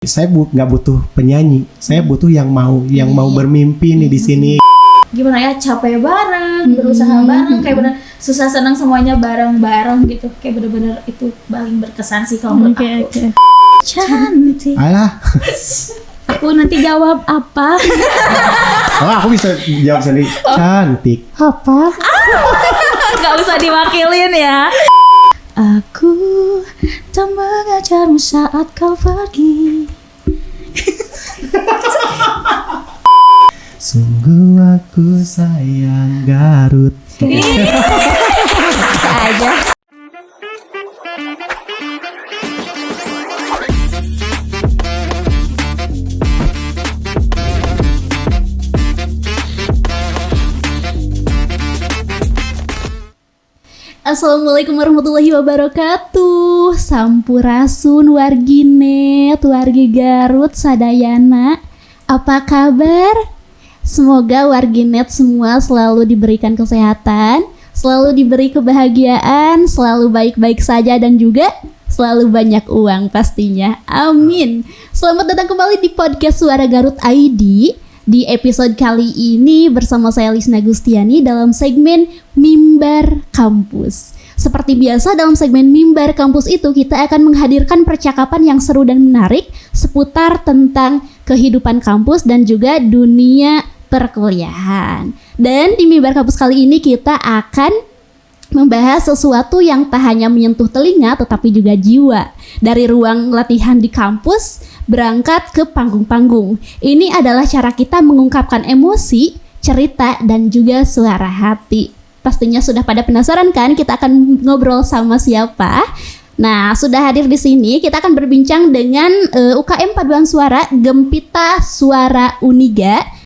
Saya nggak butuh penyanyi, saya butuh yang mau bermimpi nih di sini. Gimana ya, capek bareng, berusaha bareng, kayak bener susah senang semuanya bareng-bareng gitu. Kayak bener-bener itu paling berkesan sih kalau menurut aku. Cantik. Alah. Aku nanti jawab apa? Oh, aku bisa jawab sendiri. Cantik. Apa? Gak usah diwakilin ya. Aku tak mengajarmu saat kau pergi. Sungguh aku sayang Garut. Bisa aja. Assalamualaikum warahmatullahi wabarakatuh. Sampurasun warginet, wargi Garut sadayana. Apa kabar? Semoga warginet semua selalu diberikan kesehatan, selalu diberi kebahagiaan, selalu baik-baik saja dan juga selalu banyak uang pastinya. Amin. Selamat datang kembali di podcast Suara Garut ID. Di episode kali ini bersama saya Lisna Gustiani dalam segmen Mimbar Kampus. Seperti biasa dalam segmen Mimbar Kampus itu kita akan menghadirkan percakapan yang seru dan menarik seputar tentang kehidupan kampus dan juga dunia perkuliahan. Dan di Mimbar Kampus kali ini kita akan membahas sesuatu yang tak hanya menyentuh telinga tetapi juga jiwa. Dari ruang latihan di kampus berangkat ke panggung-panggung. Ini adalah cara kita mengungkapkan emosi, cerita, dan juga suara hati. Pastinya sudah pada penasaran kan kita akan ngobrol sama siapa? Nah, sudah hadir di sini kita akan berbincang dengan UKM Paduan Suara Gempita Suara Uniga.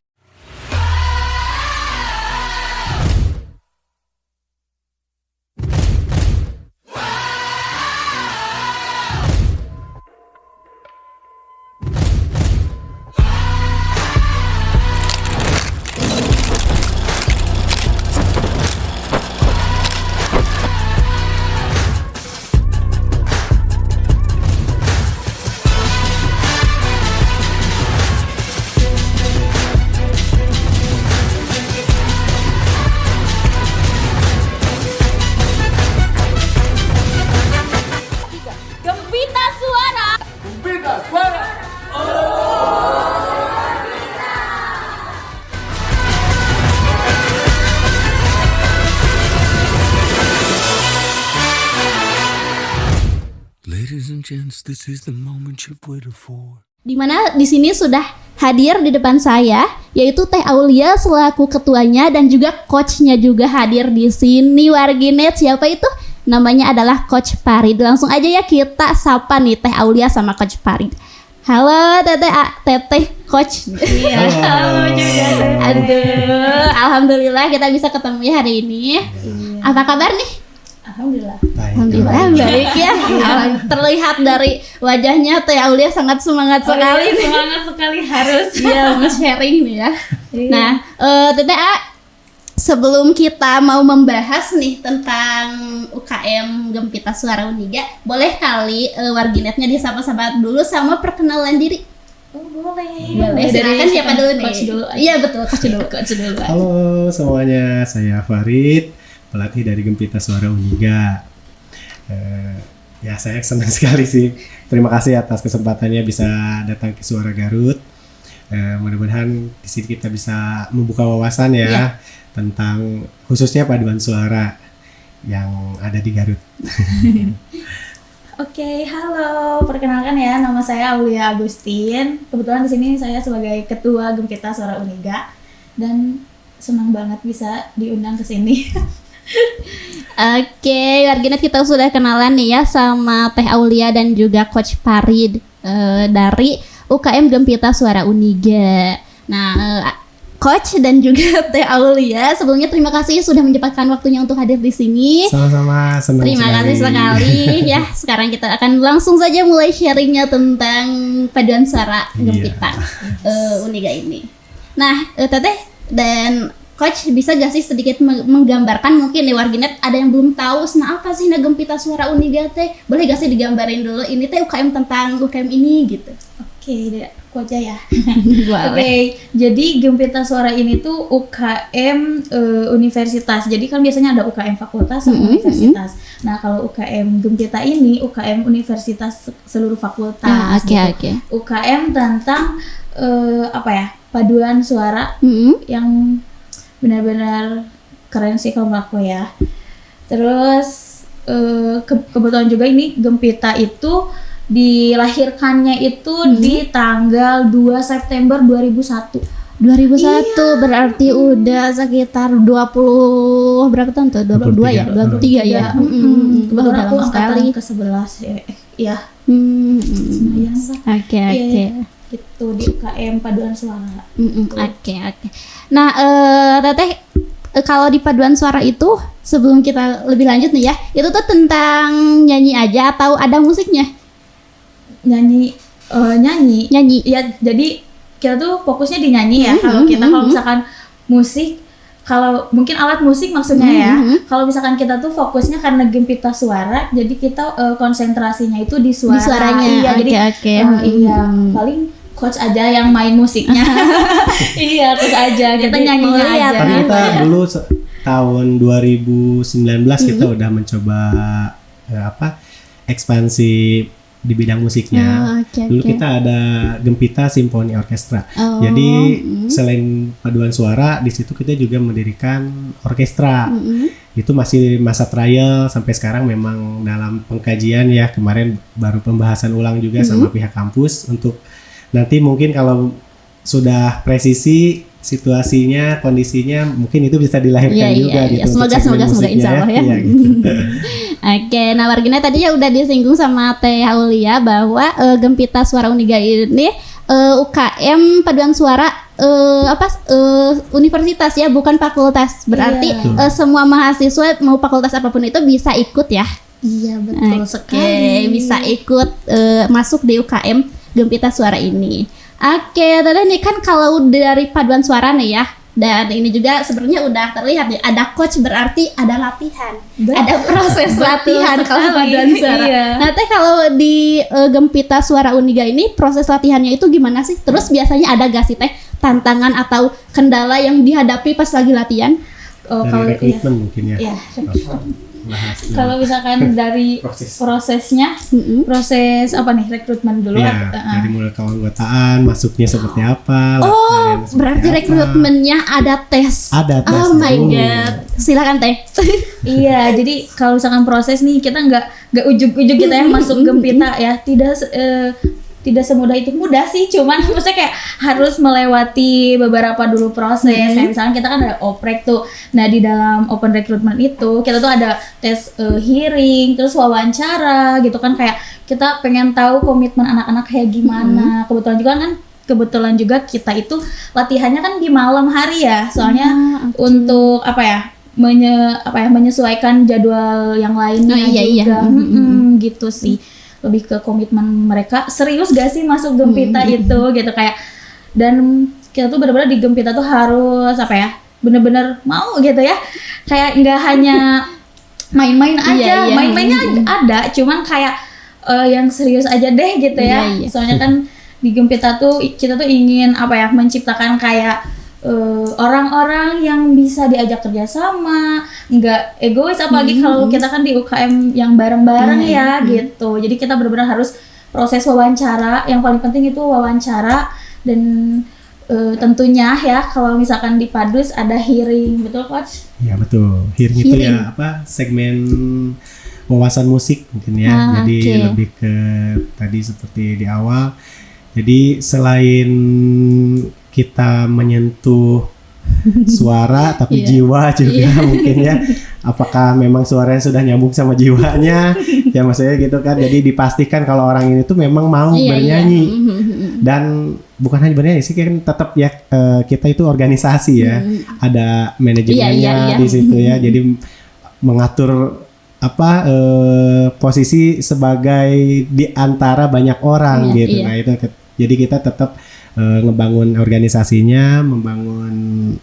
Ladies and gents, this is the moment you've waited for. Di mana di sini sudah hadir di depan saya yaitu Teh Aulia selaku ketuanya dan juga coachnya juga hadir di sini warginet. Siapa itu? Namanya adalah Coach Parid. Langsung aja ya kita sapa nih Teh Aulia sama Coach Parid. Halo Teteh Coach. Iya. Halo juga. Aduh, alhamdulillah kita bisa ketemu ya hari ini. Apa kabar nih? Alhamdulillah. Alhamdulillah baik ya. Terlihat dari wajahnya Teh Aulia sangat semangat sekali. Semangat sekali harus. Iya, sharing nih ya. Nah, Teteh sebelum kita mau membahas nih tentang UKM Gempita Suara Uniga, boleh kali warginetnya disapa-sapa dulu sama perkenalan diri. Oh, boleh. Boleh. Silakan siapa dulu nih? Coach dulu. Iya betul, coach dulu. Halo semuanya, saya Farid, pelatih dari Gempita Suara Uniga. Ya saya senang sekali sih. Terima kasih atas kesempatannya bisa datang ke Suara Garut. Mudah-mudahan di sini kita bisa membuka wawasan ya tentang khususnya paduan suara yang ada di Garut. Oke, halo. Perkenalkan ya, nama saya Aulia Agustin. Kebetulan di sini saya sebagai ketua Gempita Suara Uniga dan senang banget bisa diundang ke sini. Oke, warginet kita sudah kenalan nih ya sama Teh Aulia dan juga Coach Parid dari UKM Gempita Suara Uniga. Nah, Coach dan juga Teh Aulia, sebelumnya terima kasih sudah menyempatkan waktunya untuk hadir di sini. Sama-sama, senang Terima kasih sekali ya. Sekarang kita akan langsung saja mulai sharingnya tentang paduan suara Gempita Uniga ini. Nah, Teteh dan Coach bisa gak sih sedikit menggambarkan, mungkin nih warginet ada yang belum tahu apa sih Gempita Suara Uniga teh? Boleh gak sih digambarin dulu ini teh UKM tentang UKM ini gitu? Oke, aku aja ya. Boleh. Oke, jadi Gempita Suara ini tuh UKM universitas. Jadi kan biasanya ada UKM fakultas sama universitas. Nah, kalau UKM Gempita ini UKM universitas seluruh fakultas. Ah, oke, gitu. oke. UKM tentang apa ya? Paduan suara yang benar-benar keren sih kalau menurut aku ya. Terus kebetulan juga ini Gempita itu dilahirkannya itu di tanggal 2 September 2001. 2001 berarti udah sekitar 20 berapa tahun tuh? 22 ya? 23 ya? Wah, udah Aku lama sekali. angkatan ke-11 ya. Iya. Lumayan lah. Oke. Gitu di UKM Paduan Suara. Oke. Nah, Teteh, kalau di paduan suara itu sebelum kita lebih lanjut nih ya, itu tuh tentang nyanyi aja atau ada musiknya? Nyanyi. Nyanyi. Ya, jadi kita tuh fokusnya di nyanyi ya. Kalau misalkan musik, kalau mungkin alat musik maksudnya ya. Kalau misalkan kita tuh fokusnya karena Gempita Suara, jadi kita konsentrasinya itu di suara. Di suaranya. Iya, jadi iya, paling coach aja yang main musiknya. Iya, coach aja. Kita nyanyinya aja. Kan kita dulu tahun 2019 kita udah mencoba ekspansi di bidang musiknya. Dulu kita ada Gempita Symphony Orchestra. Jadi selain paduan suara, di situ kita juga mendirikan orkestra. Itu masih masa trial sampai sekarang, memang dalam pengkajian ya. Kemarin baru pembahasan ulang juga sama pihak kampus untuk nanti mungkin kalau sudah presisi situasinya, kondisinya, mungkin itu bisa dilahirkan juga gitu. Semoga insya Allah ya. Gitu. Oke, nah wargina tadi ya udah disinggung sama Teh Aulia bahwa Gempita Suara Uniga ini UKM Paduan Suara universitas ya, bukan fakultas. Berarti semua mahasiswa mau fakultas apapun itu bisa ikut ya. Iya, betul sekali. Bisa ikut masuk di UKM Gempita Suara ini. Oke, tadi nih kan kalau dari paduan suara nih ya, dan ini juga sebenarnya udah terlihat nih, ada coach berarti ada latihan, ada proses latihan kalau paduan suara. Iya. Nah, Teh kalau di Gempita Suara Uniga ini proses latihannya itu gimana sih? Terus biasanya ada gak sih Teh tantangan atau kendala yang dihadapi pas lagi latihan? Dari rekrutmen mungkin ya. Iya. Kalau misalkan dari prosesnya, proses apa nih, rekrutmen dulu? Ya, dari mulai keanggotaan, masuknya seperti apa. Berarti rekrutmennya ada tes. Ada tes. Oh my god, silakan Teh. Iya, jadi kalau misalkan proses nih, kita nggak ujuk-ujuk kita yang masuk Gempita ya, tidak semudah itu. Mudah sih, cuman maksudnya kayak harus melewati beberapa dulu proses. Kayak misalnya kita kan ada oprek tuh. Nah, di dalam open recruitment itu kita tuh ada tes hearing, terus wawancara gitu kan, kayak kita pengen tahu komitmen anak-anak kayak gimana. Kebetulan juga kita itu latihannya kan di malam hari ya. Soalnya untuk menyesuaikan jadwal yang lainnya juga. Gitu sih. Lebih ke komitmen mereka, serius gak sih masuk Gempita itu gitu, kayak, dan kita tuh benar-benar di Gempita tuh harus bener-bener mau gitu ya, kayak nggak hanya main-main aja. Main-mainnya ada, cuman kayak yang serius aja deh gitu ya. Soalnya kan di Gempita tuh kita tuh ingin menciptakan kayak orang-orang yang bisa diajak kerjasama, nggak egois, apalagi kalau kita kan di UKM yang bareng-bareng gitu. Jadi kita benar-benar harus proses wawancara, yang paling penting itu wawancara, dan tentunya ya kalau misalkan di Padus ada hearing, betul Coach? Iya betul, hearing itu ya segmen wawasan musik mungkin ya. Jadi lebih ke tadi seperti di awal. Jadi selain kita menyentuh suara tapi jiwa juga mungkin ya, apakah memang suaranya sudah nyambung sama jiwanya ya, maksudnya gitu kan. Jadi dipastikan kalau orang ini tuh memang mau bernyanyi. Dan bukan hanya bernyanyi sih, kan tetap ya kita itu organisasi ya, ada manajemennya di situ ya, jadi mengatur posisi sebagai di antara banyak orang gitu. Nah itu jadi kita tetap ngebangun organisasinya, membangun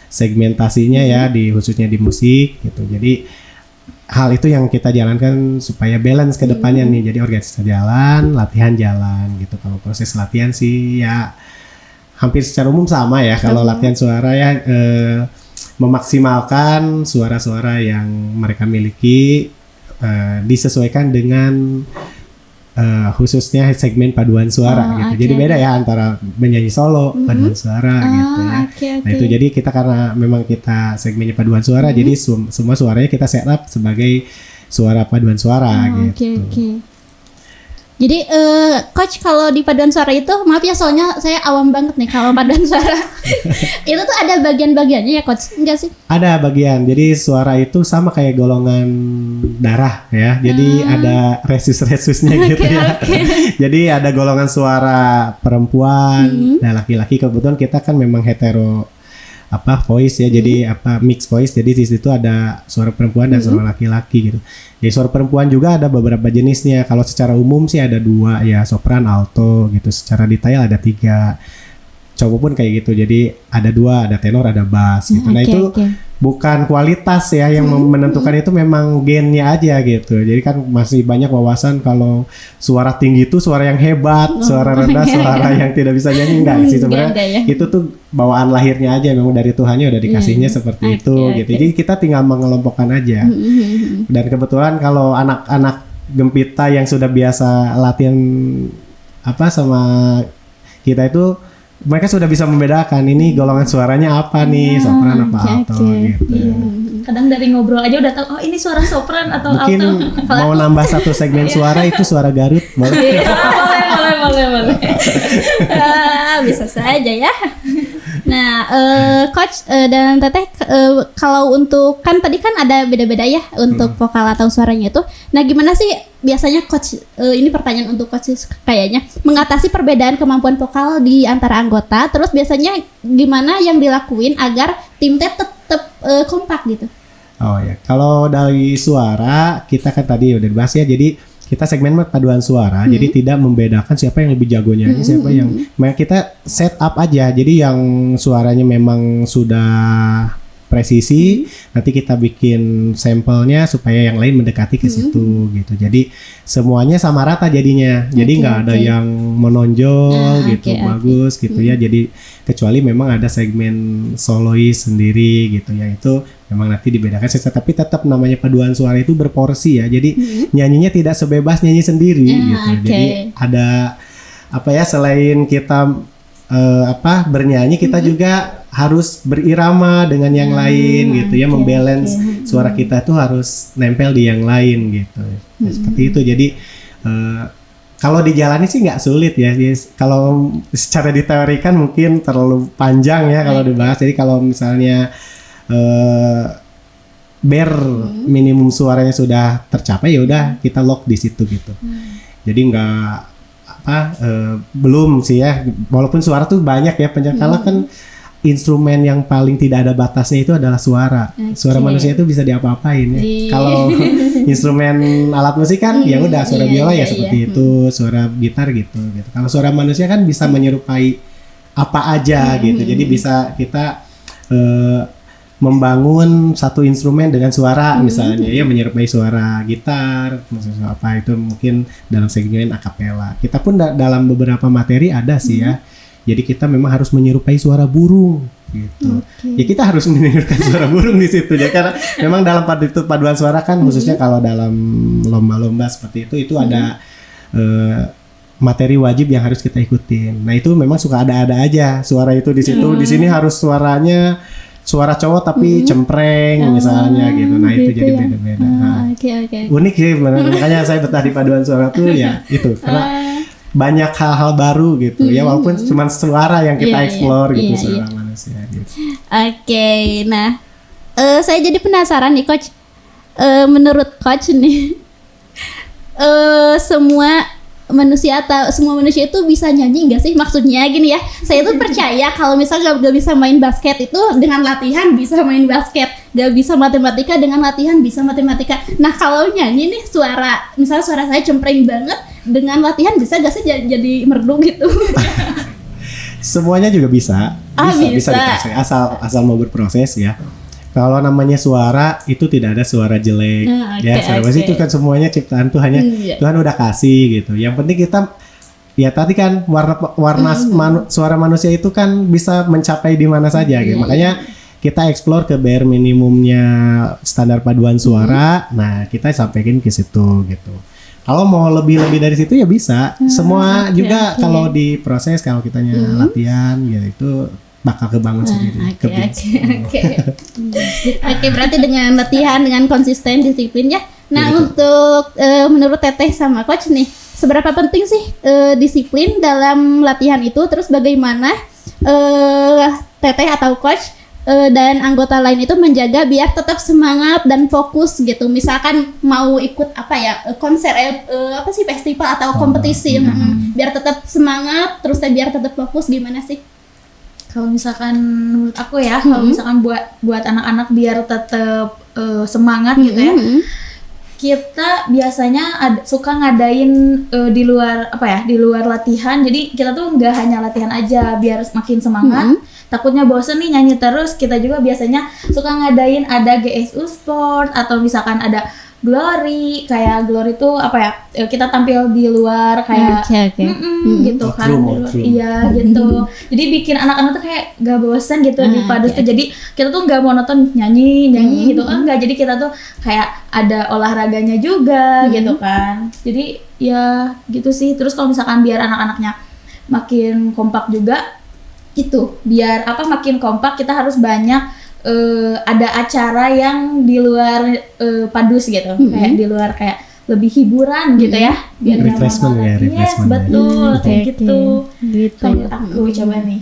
segmentasinya ya, di khususnya di musik gitu. Jadi hal itu yang kita jalankan supaya balance ke depannya nih. Jadi organisasi jalan, latihan jalan gitu. Kalau proses latihan sih ya hampir secara umum sama ya. Kalau latihan suara ya memaksimalkan suara-suara yang mereka miliki, disesuaikan dengan khususnya segmen paduan suara gitu. Jadi beda ya antara menyanyi solo, paduan suara gitu ya. Nah itu jadi kita karena memang kita segmennya paduan suara, jadi semua suaranya kita set up sebagai suara paduan suara gitu. Jadi coach kalau di paduan suara itu, maaf ya soalnya saya awam banget nih kalau paduan suara. Itu tuh ada bagian-bagiannya ya coach? Enggak sih? Ada bagian. Jadi suara itu sama kayak golongan darah ya. Jadi ada resus-resusnya gitu ya. Jadi ada golongan suara perempuan dan laki-laki. Kebetulan kita kan memang hetero voice ya. Jadi mixed voice. Jadi di situ ada suara perempuan dan suara laki-laki gitu. Jadi suara perempuan juga ada beberapa jenisnya. Kalau secara umum sih ada 2 ya, sopran, alto gitu. Secara detail ada 3. Cowok pun kayak gitu. Jadi ada 2, ada tenor, ada bass gitu. Nah itu bukan kualitas ya yang menentukan, itu memang gennya aja gitu. Jadi kan masih banyak wawasan kalau suara tinggi itu suara yang hebat, suara rendah suara yang tidak bisa nyanyi, enggak sih sebenarnya. Itu tuh bawaan lahirnya aja, memang dari Tuhannya udah dikasihnya seperti itu gitu. Jadi kita tinggal mengelompokkan aja. Dan kebetulan kalau anak-anak Gempita yang sudah biasa latihan sama kita itu, mereka sudah bisa membedakan ini golongan suaranya apa nih, sopran apa alto gitu. Kadang dari ngobrol aja udah tahu, oh ini suara sopran atau mungkin alto. mau nambah satu segmen suara itu suara Garut, boleh. boleh. Bisa saja ya. Nah, coach dan teteh, kalau untuk kan tadi kan ada beda-beda ya untuk vokal atau suaranya itu. Nah, gimana sih biasanya coach, ini pertanyaan untuk coach kayaknya, mengatasi perbedaan kemampuan vokal di antara anggota, terus biasanya gimana yang dilakuin agar tim teh tetap kompak gitu? Oh ya, kalau dari suara kita kan tadi udah dibahas ya, jadi kita segmen paduan suara, jadi tidak membedakan siapa yang lebih jago nyanyi, siapa yang kita set up aja. Jadi yang suaranya memang sudah presisi, nanti kita bikin sampelnya supaya yang lain mendekati ke situ gitu. Jadi semuanya sama rata jadinya. Jadi nggak ada yang menonjol gitu, bagus gitu ya. Jadi kecuali memang ada segmen solois sendiri gitu ya, itu memang nanti dibedakan. Tapi tetap namanya paduan suara itu berporsi ya. Jadi nyanyinya tidak sebebas nyanyi sendiri gitu. Jadi ada selain kita bernyanyi, kita juga harus berirama dengan yang lain gitu ya, membalance suara kita tuh harus nempel di yang lain gitu. Seperti itu. Jadi kalau dijalani sih nggak sulit ya. Kalau secara diteorikan mungkin terlalu panjang ya kalau dibahas. Jadi kalau misalnya minimum suaranya sudah tercapai, ya udah kita lock di situ gitu. Jadi nggak belum sih ya, walaupun suara tuh banyak ya, pencakala kan instrumen yang paling tidak ada batasnya itu adalah suara. Suara manusia itu bisa diapa-apain ya. Kalau instrumen alat musik kan ya udah, suara biola ya seperti itu, suara gitar gitu. Kalau suara manusia kan bisa menyerupai apa aja gitu. Jadi bisa kita membangun satu instrumen dengan suara misalnya ya, menyerupai suara gitar, maksudnya apa itu mungkin dalam segmen akapela. Kita pun dalam beberapa materi ada sih ya. Jadi kita memang harus menyerupai suara burung gitu. Ya kita harus menyerupai suara burung di situ ya, karena memang dalam paduan suara kan khususnya kalau dalam lomba-lomba seperti itu ada materi wajib yang harus kita ikutin. Nah itu memang suka ada-ada aja suara itu di situ. Di sini harus suaranya suara cowok tapi cempreng misalnya gitu. Nah itu jadi beda-beda. Unik sih makanya saya betah di paduan suara tuh ya itu, karena banyak hal-hal baru gitu ya, walaupun cuma suara yang kita explore gitu, suara manusia gitu. Nah saya jadi penasaran nih coach, menurut coach nih semua manusia itu bisa nyanyi nggak sih? Maksudnya gini ya, saya tuh percaya kalau misalnya gak bisa main basket itu dengan latihan bisa main basket, gak bisa matematika dengan latihan bisa matematika. Nah kalau nyanyi nih, misalnya suara saya cempreng banget, dengan latihan bisa gak sih jadi merdu gitu? Semuanya juga bisa dikuasai, asal mau berproses ya. kalau namanya suara itu tidak ada suara jelek. Ya, suara bagus itu kan semuanya ciptaan Tuhan ya. Tuhan udah kasih gitu. Yang penting kita ya tadi kan warna suara manusia itu kan bisa mencapai di mana saja gitu. Makanya kita explore ke bare minimumnya standar paduan suara. Nah, kita sampaikan ke situ gitu. Kalau mau lebih dari situ ya bisa. Semua juga kalau diproses, kalau kitanya latihan gitu itu bakal kebangun sendiri. Oke, berarti dengan latihan, dengan konsisten, disiplin ya. Nah, untuk menurut Teteh sama Coach nih, seberapa penting sih disiplin dalam latihan itu? Terus bagaimana Teteh atau Coach dan anggota lain itu menjaga biar tetap semangat dan fokus gitu. Misalkan mau ikut konser festival atau kompetisi, biar tetap semangat, terus biar tetap fokus, gimana sih? Kalau misalkan menurut aku ya, kalau misalkan buat anak-anak biar tetap semangat gitu ya, kita biasanya suka ngadain di luar latihan. Jadi kita tuh nggak hanya latihan aja biar makin semangat. Takutnya bosen nih nyanyi terus, kita juga biasanya suka ngadain ada GSU Sport atau misalkan ada Glory. Kayak Glory tuh kita tampil di luar kayak gitu kan. Iya gitu. Jadi bikin anak-anak tuh kayak gak bosen gitu di Padus tuh. Jadi kita tuh gak monoton nyanyi gitu. Enggak, jadi kita tuh kayak ada olahraganya juga gitu kan. Jadi ya gitu sih. Terus kalau misalkan biar anak-anaknya makin kompak juga, itu biar makin kompak, kita harus banyak ada acara yang di luar Padus gitu, kayak di luar, kayak lebih hiburan gitu ya, biar refreshment ya, yes betul kayak gitu. Kalau aku coba nih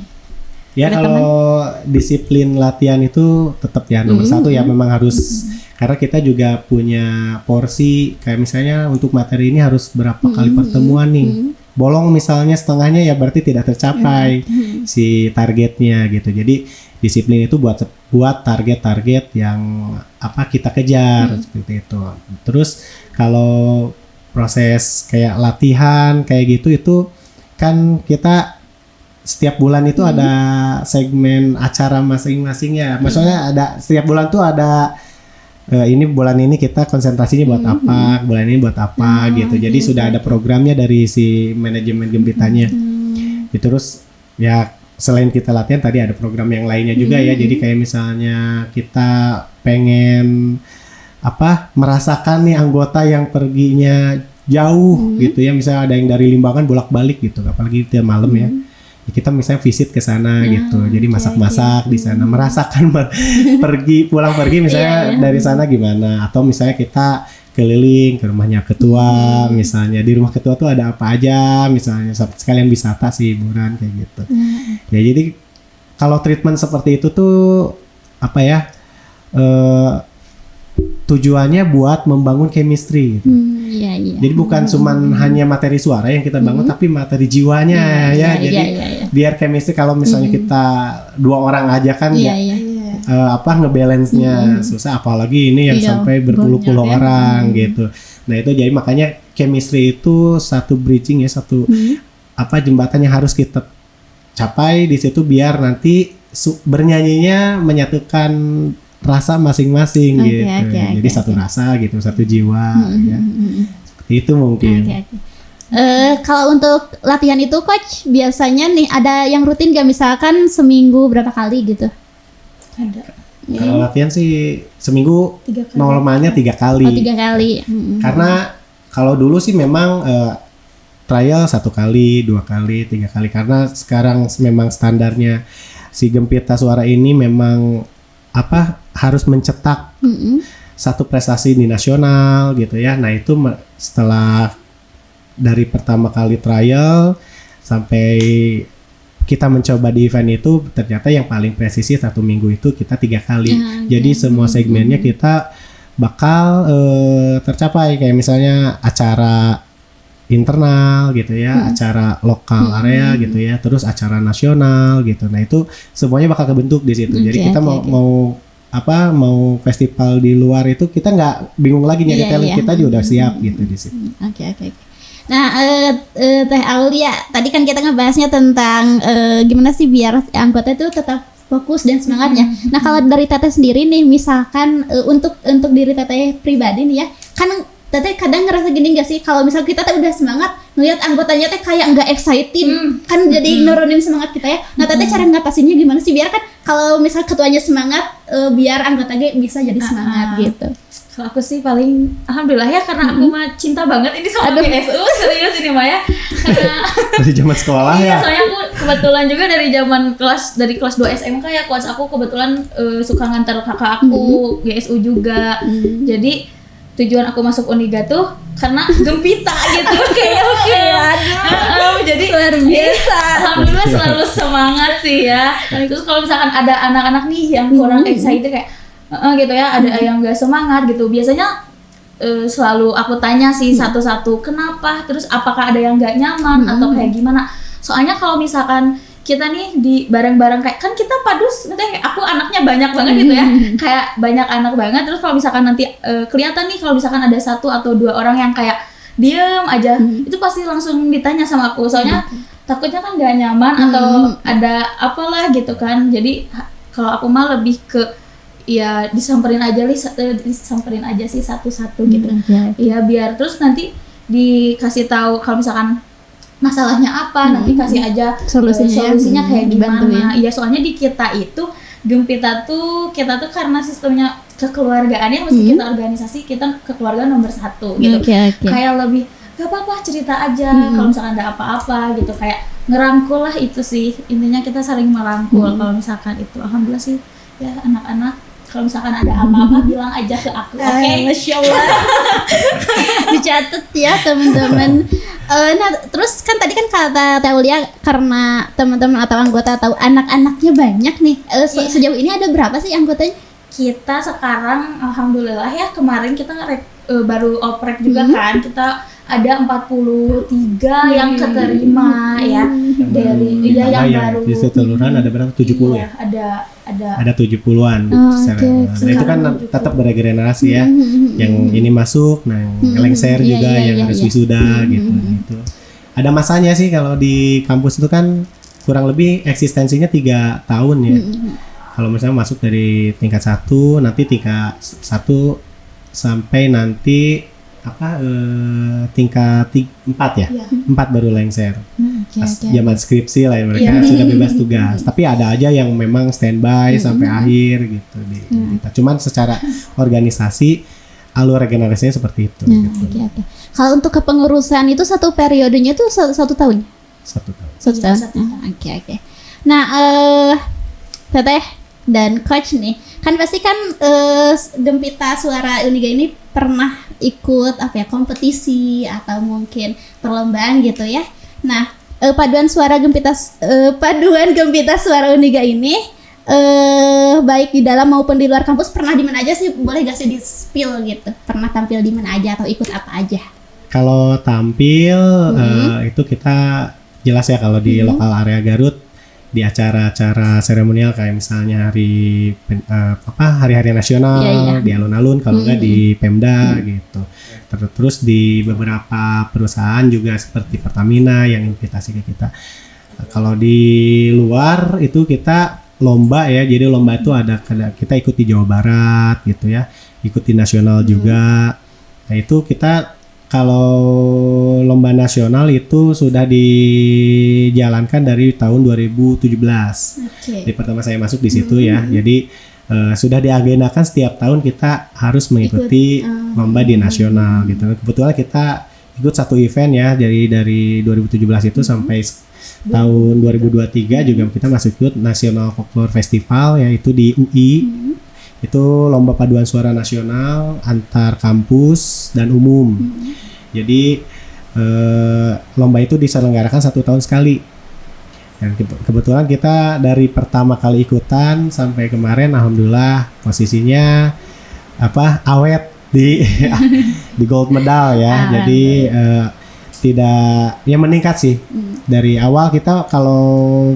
ya, kalau disiplin latihan itu tetap ya nomor satu ya, memang harus, karena kita juga punya porsi, kayak misalnya untuk materi ini harus berapa kali pertemuan nih. Bolong misalnya setengahnya ya berarti tidak tercapai si targetnya gitu. Jadi disiplin itu buat target-target yang kita kejar seperti itu. Terus kalau proses kayak latihan kayak gitu, itu kan kita setiap bulan itu ada segmen acara masing-masingnya. Maksudnya ada setiap bulan tuh ada ini bulan ini kita konsentrasinya buat apa, bulan ini buat apa gitu. Jadi sudah ada programnya dari si manajemen Gempitanya. Terus ya selain kita latihan tadi ada program yang lainnya juga ya. Jadi kayak misalnya kita pengen merasakan nih anggota yang perginya jauh gitu ya. Misalnya ada yang dari Limbangan bolak-balik gitu, apalagi tiap malam ya. Kita misalnya visit ke sana gitu, jadi masak-masak di sana, merasakan pulang pergi misalnya dari sana gimana, atau misalnya kita keliling ke rumahnya ketua, misalnya di rumah ketua tuh ada apa aja, misalnya sekalian wisata sih, hiburan kayak gitu. Ya jadi kalau treatment seperti itu tuh tujuannya buat membangun chemistry gitu. Jadi bukan cuman hanya materi suara yang kita bangun, tapi materi jiwanya Jadi biar chemistry, kalau misalnya kita 2 orang aja kan ngebalance-nya susah, apalagi ini yang sampai berpuluh-puluh orang gitu. Nah itu jadi makanya chemistry itu satu bridging ya, satu jembatan yang harus kita capai di situ, biar nanti bernyanyinya menyatukan rasa masing-masing gitu. Jadi satu rasa gitu, satu jiwa ya. Itu mungkin. Kalau untuk latihan itu Coach, biasanya nih ada yang rutin gak, misalkan seminggu berapa kali gitu? Ada. Kalau latihan sih seminggu 3 kali. Normalnya 3 kali. 3 kali. Karena kalau dulu sih memang trial 1 kali, 2 kali, 3 kali, karena sekarang memang standarnya si Gempita Suara ini memang harus mencetak satu prestasi di nasional gitu ya. Nah itu setelah dari pertama kali trial sampai kita mencoba di event itu, ternyata yang paling presisi 1 minggu itu kita 3 kali. Jadi semua segmennya kita bakal tercapai, kayak misalnya acara internal gitu ya, acara lokal area gitu ya, terus acara nasional gitu. Nah itu semuanya bakal kebentuk di situ. Jadi kita mau festival di luar itu kita nggak bingung lagi nyari talent, kita juga udah siap gitu di situ. Oke. Nah, Teh Aulia, tadi kan kita ngebahasnya tentang gimana sih biar anggota itu tetap fokus dan semangatnya. Nah kalau dari Teteh sendiri nih, misalkan untuk diri Teteh pribadi nih ya, kan Teteh kadang ngerasa gini gak sih, kalau misal kita udah semangat ngeliat anggotanya teh kayak nggak excited, kan jadi nurunin semangat kita ya. Nah Teteh cara ngatasinnya gimana sih biar kan kalau misal ketuanya semangat, biar anggotanya bisa jadi semangat gitu. Kalau aku sih paling alhamdulillah ya, karena aku mah cinta banget ini sama GSU, serius ini mah ya. Karena Dari zaman sekolah ya. soalnya aku kebetulan juga dari kelas 2 SMK ya, kelas aku kebetulan suka ngantar kakak aku GSU juga. Jadi tujuan aku masuk Uniga tuh karena Gempita gitu. Kayak oke. Jadi Luar biasa. alhamdulillah selalu semangat sih ya. Terus kalau misalkan ada anak-anak nih yang kurang excited kayak gitu ya, ada yang gak semangat gitu, biasanya selalu aku tanya sih satu-satu, kenapa, terus apakah ada yang gak nyaman atau kayak gimana. Soalnya kalau misalkan kita nih di bareng-bareng kayak kan kita padus, kayak aku anaknya banyak banget gitu ya, kayak banyak anak banget. Terus kalau misalkan nanti kelihatan nih kalau misalkan ada 1 atau 2 orang yang kayak diem aja, itu pasti langsung ditanya sama aku, soalnya takutnya kan gak nyaman atau ada apalah gitu kan. Jadi kalau aku mah lebih ke ya disamperin aja sih satu-satu gitu. Ya biar terus nanti dikasih tahu kalau misalkan masalahnya apa, nanti kasih aja solusinya kayak gimana. Iya, soalnya di kita itu Gempita tuh kita tuh karena sistemnya kekeluargaan ya, mesti kita organisasi, kita kekeluargaan nomor 1 gitu. Kayak lebih gak apa-apa cerita aja kalau misalkan ada apa-apa gitu, kayak ngerangkul lah, itu sih intinya, kita saling merangkul. Kalau misalkan itu alhamdulillah sih ya, anak-anak kalau misalkan ada apa-apa bilang aja ke aku. Oke. Masya Allah. Dicatat ya teman-teman. Nah terus kan tadi kan kata Teulia karena teman-teman atau anggota tahu anak-anaknya banyak nih. Sejauh ini ada berapa sih anggotanya? Kita sekarang alhamdulillah ya, kemarin kita baru oprek juga kan, kita ada 43 yang keterima ya dari yang baru. Di seteluran ada berapa? 70 ya? Ada 70-an. Nah itu kan tetap beregenerasi ya. Yang ini masuk, nah yang lengser juga, yang harus wisuda gitu. Ada masanya sih kalau di kampus itu kan kurang lebih eksistensinya 3 tahun ya. Kalau misalnya masuk dari tingkat 1, nanti tingkat 1 sampai nanti tingkat 4 ya, 4 baru lengser. Pas zaman skripsi lah ya, mereka sudah bebas tugas. Tapi ada aja yang memang standby sampai akhir gitu. Cuman secara organisasi alur regenerasinya seperti itu. Gitu. Kalau untuk kepengurusan itu satu periodenya tuh 1 tahun? 1 tahun. 1 tahun. Oke. Nah, Teteh dan Coach nih, kan pasti kan Gempita Suara Uniga ini pernah ikut kompetisi atau mungkin perlombaan gitu ya. Nah, paduan Gempita Suara Uniga ini baik di dalam maupun di luar kampus pernah di mana aja sih? Boleh gak sih di spill gitu? Pernah tampil di mana aja atau ikut apa aja? Kalau tampil itu kita jelas ya, kalau di lokal area Garut di acara-acara seremonial kayak misalnya hari-hari nasional di alun-alun, kalau enggak di Pemda gitu. Terus di beberapa perusahaan juga seperti Pertamina yang invitasi ke kita. Kalau di luar itu kita lomba ya, jadi lomba itu ada kita ikut di Jawa Barat gitu ya, ikut di nasional juga. Nah itu kita kalau lomba nasional itu sudah dijalankan dari tahun 2017. Jadi pertama saya masuk di situ ya. Jadi sudah diagendakan setiap tahun kita harus mengikuti lomba di nasional gitu. Kebetulan kita ikut satu event ya, dari 2017 itu sampai tahun 2023 juga kita masuk ikut National Folklore Festival yaitu di UI. Itu lomba paduan suara nasional antar kampus dan umum. Jadi lomba itu diselenggarakan 1 tahun sekali. Dan kebetulan kita dari pertama kali ikutan sampai kemarin alhamdulillah posisinya awet di di gold medal ya. Jadi tidak ya, meningkat sih. Dari awal kita kalau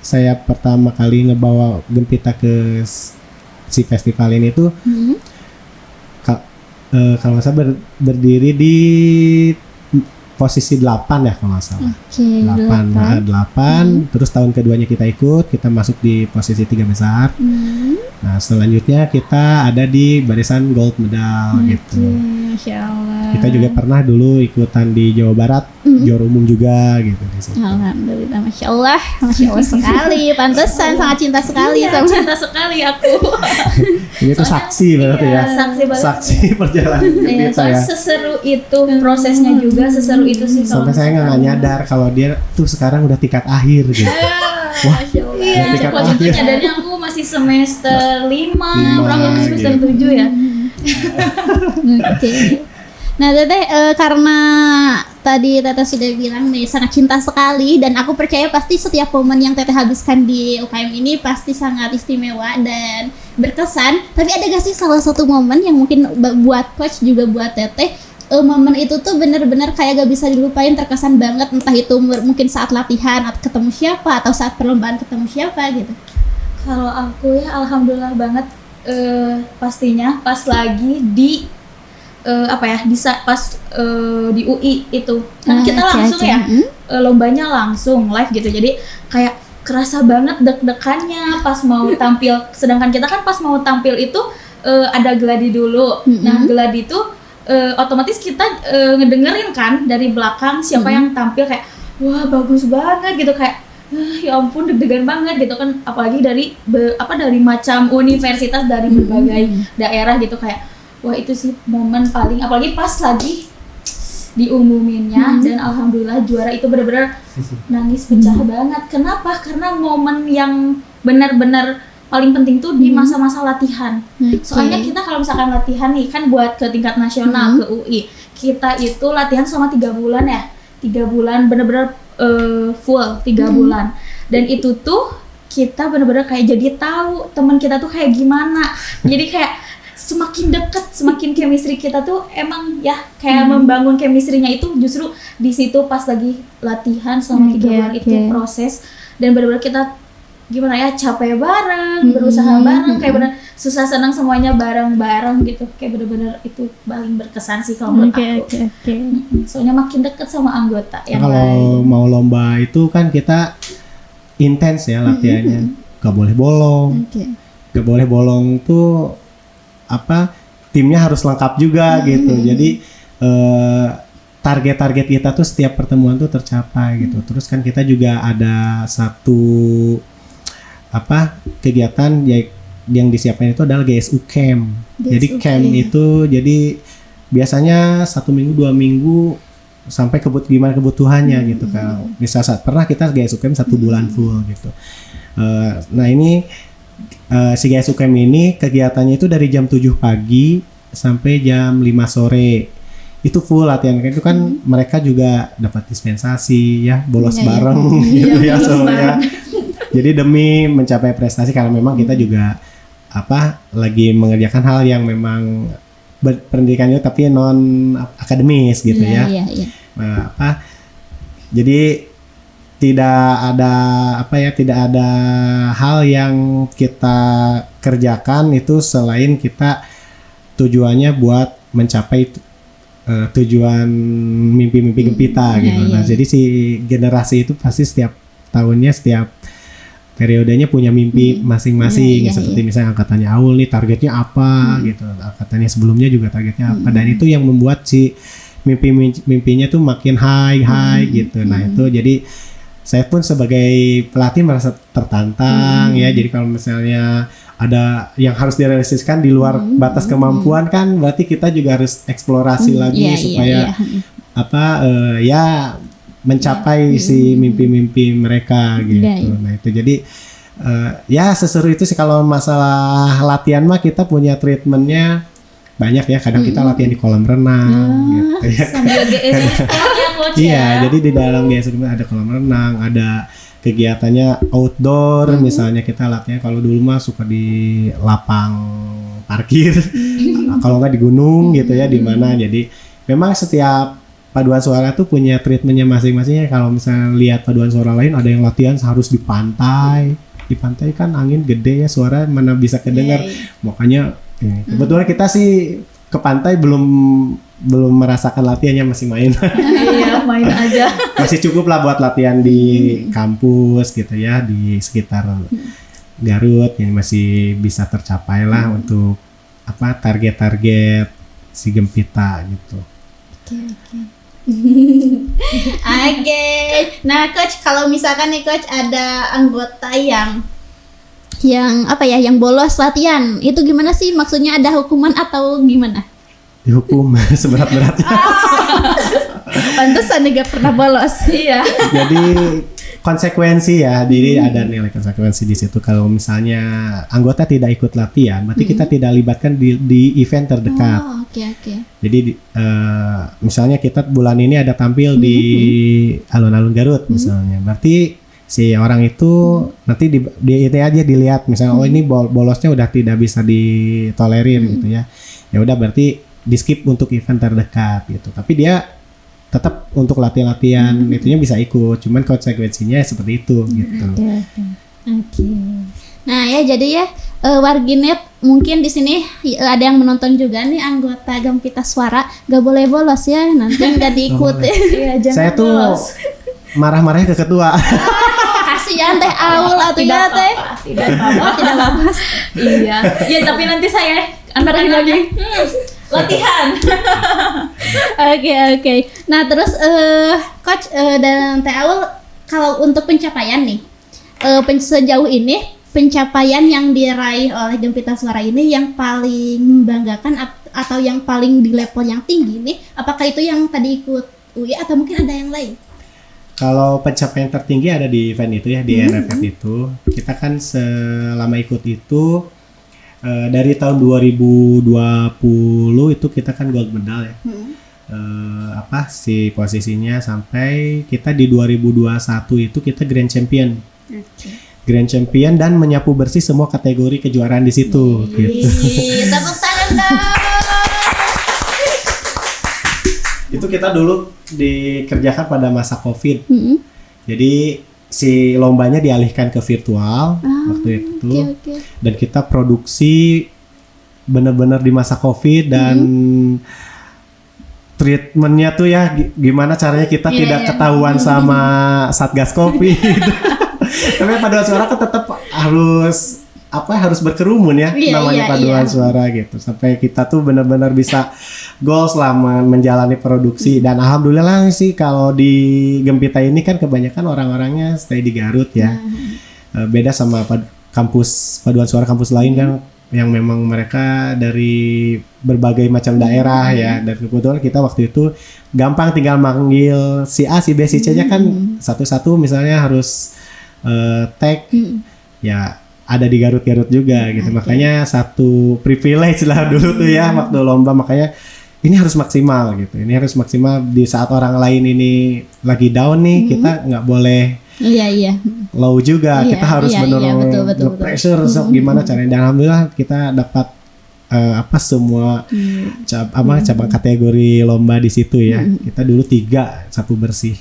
saya pertama kali ngebawa Gempita ke si festival ini tuh kalau saya berdiri di posisi 8 ya kalau nggak salah. Oke, 8. Terus tahun keduanya kita ikut, kita masuk di posisi 3 besar. Nah, selanjutnya kita ada di barisan gold medal gitu. Masya Allah. Kita juga pernah dulu ikutan di Jawa Barat, juara umum juga gitu di situ. Alhamdulillah, Masya Allah sekali. Pantesan sangat cinta sekali Iya, sama. cinta sekali aku. Ini tuh saksi berarti ya. Saksi banget. Saksi perjalanan Iya, kita soalnya ya. seseru itu prosesnya juga, seseru itu sih. Sampai saya nggak nyadar kalau dia tuh sekarang udah tingkat akhir gitu. Wah, Iya, tingkat waktu itu akhir. nyadarnya aku masih semester 5, kurang lebih semester gitu. 7 ya. Oke. Nah, Teteh, karena tadi Teteh sudah bilang nih sangat cinta sekali, dan aku percaya pasti setiap momen yang Teteh habiskan di UKM ini pasti sangat istimewa dan berkesan. Tapi ada gak sih salah satu momen yang mungkin buat coach juga buat Teteh, momen itu tuh benar-benar kayak gak bisa dilupain, terkesan banget, entah itu mungkin saat latihan atau ketemu siapa atau saat perlombaan ketemu siapa gitu. Kalau aku ya alhamdulillah banget, pastinya pas lagi di di UI itu kan kita langsung ya lombanya langsung live gitu, jadi kayak kerasa banget deg-degannya pas mau tampil. Sedangkan kita kan pas mau tampil itu ada gladi dulu. Nah, gladi itu otomatis kita ngedengerin kan dari belakang siapa yang tampil, kayak wah bagus banget gitu, kayak ya ampun deg-degan banget gitu kan, apalagi dari dari macam universitas dari berbagai daerah gitu, kayak wah itu sih momen paling, apalagi pas lagi diumuminnya dan alhamdulillah juara, itu benar-benar nangis pecah banget. Kenapa? Karena momen yang benar-benar paling penting tuh di masa-masa latihan. Soalnya kita kalau misalkan latihan nih kan buat ke tingkat nasional, ke UI, kita itu latihan selama 3 bulan ya, 3 bulan benar-benar full 3 bulan, dan itu tuh kita benar-benar kayak jadi tahu teman kita tuh kayak gimana, jadi kayak semakin dekat, semakin chemistry kita tuh emang ya kayak membangun chemistry-nya itu justru di situ pas lagi latihan selama 3 bulan itu proses, dan benar-benar kita gimana ya, capek bareng, berusaha bareng, kayak benar susah senang semuanya bareng-bareng gitu, kayak benar-benar itu paling berkesan sih kalau menurut aku. Soalnya makin dekat sama anggota yang Kalau lain. mau lomba itu kan kita intens ya latihannya, gak boleh bolong, gak boleh bolong tuh timnya harus lengkap juga gitu. Jadi target-target kita tuh setiap pertemuan tuh tercapai gitu. Terus kan kita juga ada satu kegiatan yang disiapkan itu adalah GSU Camp. Jadi camp itu jadi biasanya 1 minggu 2 minggu sampai gimana kebutuhannya gitu kan. Misal saat pernah kita GSU Camp 1 bulan full gitu. Nah ini si GSU Camp ini kegiatannya itu dari jam 7 pagi sampai jam 5 sore. Itu full latihan, itu kan mereka juga dapat dispensasi ya, bolos bareng gitu ya semuanya. Jadi demi mencapai prestasi, karena memang kita juga lagi mengerjakan hal yang memang pendidikannya tapi non akademis gitu ya. Nah, jadi tidak ada hal yang kita kerjakan itu selain kita tujuannya buat mencapai tujuan mimpi-mimpi Gempita gitu. Nah, jadi si generasi itu pasti setiap tahunnya, setiap periodenya punya mimpi masing-masing. Seperti misalnya angkatannya Aul nih targetnya apa gitu. Angkatannya sebelumnya juga targetnya apa. Dan itu yang membuat si mimpinya tuh makin high gitu. Nah, itu jadi saya pun sebagai pelatih merasa tertantang ya. Jadi kalau misalnya ada yang harus direalisasikan di luar batas kemampuan kan, berarti kita juga harus eksplorasi lagi supaya mencapai si mimpi-mimpi mereka gitu. Nah itu jadi ya seseru itu sih. Kalau masalah latihan mah kita punya treatmentnya banyak ya. Kadang kita latihan di kolam renang gitu ya. Sambil GSU ya coach ya. Iya, jadi di dalam GSU ada kolam renang, ada kegiatannya outdoor. Misalnya kita latihan kalau dulu mah suka di lapang parkir, kalau nggak di gunung gitu ya, di mana. Jadi memang setiap paduan suara tuh punya treatmentnya masing-masingnya. Kalau misalnya lihat paduan suara lain, ada yang latihan harus di pantai. Di pantai kan angin gede ya, suara mana bisa kedengar. Makanya kebetulan kita sih ke pantai belum merasakan latihannya, masih main. Iya, main aja. Masih cukup lah buat latihan di kampus gitu ya, di sekitar Garut ini masih bisa tercapai lah untuk target-target si Gempita gitu. Oke. Nah, coach, kalau misalkan nih coach ada anggota yang bolos latihan, itu gimana sih? Maksudnya ada hukuman atau gimana? Dihukum seberat-beratnya. Pantesan nih gak pernah bolos. Iya. Jadi konsekuensi ya, jadi ada nilai konsekuensi di situ. Kalau misalnya anggota tidak ikut latihan, berarti kita tidak libatkan di event terdekat. Oh, oke. Jadi misalnya kita bulan ini ada tampil di alun-alun Garut misalnya, berarti si orang itu nanti di ini aja dilihat misalnya oh ini bolosnya udah tidak bisa ditolerir gitu ya. Ya udah berarti di skip untuk event terdekat gitu. Tapi dia tetap untuk latihan-latihan itunya bisa ikut, cuman konsekuensinya seperti itu gitu. Oke. Nah ya jadi ya warginet mungkin di sini ada yang menonton juga nih anggota Gempita Suara, gak boleh bolos ya, nanti nggak diikuti. Iya, jangan Saya tuh bolos. marah-marahnya ke ketua. Kasihan teh Aul atau ya teh. Tidak apa-apa. Tidak apa-apa. Iya. Ya tapi nanti saya anak-anaknya latihan. Oke. Nah terus coach dan Teh Aul, kalau untuk pencapaian nih sejauh ini pencapaian yang diraih oleh Gempita Suara ini yang paling membanggakan atau yang paling di level yang tinggi nih, apakah itu yang tadi ikut UI atau mungkin ada yang lain? Kalau pencapaian tertinggi ada di event itu ya, di RFF itu. Kita kan selama ikut itu dari tahun 2020 itu kita kan gold medal ya. Si posisinya sampai kita di 2021 itu kita grand champion. Grand champion dan menyapu bersih semua kategori kejuaraan di situ gitu. Tepuk tangan dong. Itu kita dulu dikerjakan pada masa Covid. Jadi si lombanya dialihkan ke virtual waktu itu. Okay. Dan kita produksi benar-benar di masa Covid dan treatmentnya tuh ya gimana caranya kita tidak ketahuan sama Satgas Covid. Tapi paduan suara kan tetap harus berkerumun ya, namanya paduan suara gitu. Sampai kita tuh benar-benar bisa goals selama menjalani produksi. Dan alhamdulillah sih kalau di Gempita ini kan kebanyakan orang-orangnya stay di Garut ya. Beda sama kampus paduan suara kampus lain kan yang memang mereka dari berbagai macam daerah ya. Dan kebetulan kita waktu itu gampang tinggal manggil si A, si B, si C-nya kan satu-satu misalnya harus tag ya ada di Garut juga gitu. Makanya satu privilege lah dulu tuh ya waktu lomba, makanya ini harus maksimal gitu. Ini harus maksimal di saat orang lain ini lagi down nih, kita nggak boleh low juga. Kita harus benar-benar pressure gimana caranya. Dan alhamdulillah kita dapat semua cabang kategori lomba di situ ya. Kita dulu 3 sapu bersih.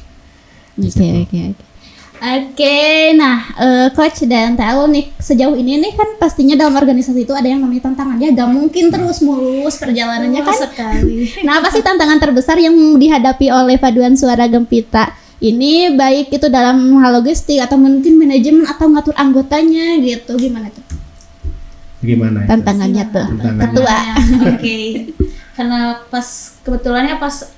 Oke, nah coach dan Teh Aul nih sejauh ini nih kan pastinya dalam organisasi itu ada yang namanya tantangan ya, gak mungkin terus mulus perjalanannya kan. Sekali. Nah apa sih tantangan terbesar yang dihadapi oleh paduan suara Gempita ini, baik itu dalam hal logistik atau mungkin manajemen atau ngatur anggotanya gitu, gimana tuh? Gimana itu? Tantangannya tuh ketua. Oke. Karena kebetulannya pas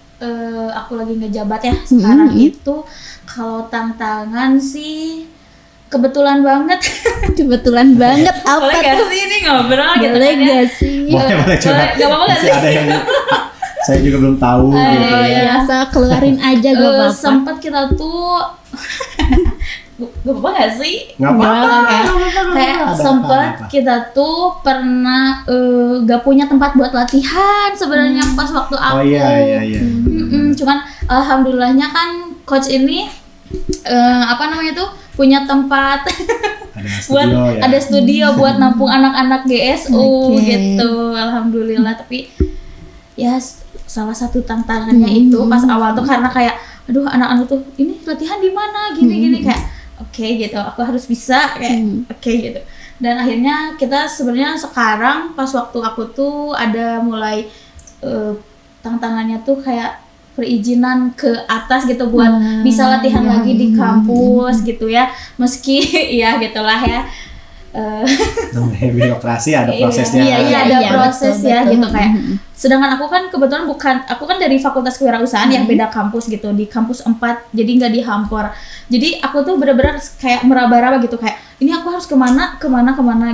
aku lagi ngejabat ya sekarang itu, kalau tantangan sih kebetulan banget apa boleh gak tuh? sih ini ngobrol gitu Boleh kan ya? gak sih? Boleh coba. Gak apa-apa gak Masih sih? ada yang saya juga belum tahu gitu ya. Ya asal keluarin aja gak apa-apa. Sempat kita tuh gak apa-apa gak sih? Nggak apa-apa. Kayak sempat kita tuh pernah gak punya tempat buat latihan sebenarnya pas waktu aku. Oh iya. Cuman alhamdulillahnya kan coach ini punya tempat Ada studio ya. buat nampung anak-anak GSU gitu. Alhamdulillah. Tapi ya salah satu tantangannya itu pas awal tuh karena kayak aduh anak-anak tuh ini latihan di mana gini kayak oke gitu, aku harus bisa kayak oke gitu. Dan akhirnya kita sebenarnya sekarang pas waktu aku tuh ada mulai tantangannya tuh kayak perizinan ke atas gitu buat bisa latihan lagi di kampus gitu ya, meski ya gitulah ya. Namanya birokrasi ada prosesnya. Iya, ada proses betul, ya betul. gitu kayak. Sedangkan aku kan kebetulan aku kan dari Fakultas Kewirausahaan ya, beda kampus gitu, di kampus 4, jadi nggak di Hampor. Jadi aku tuh bener-bener kayak meraba-raba gitu, kayak ini aku harus kemana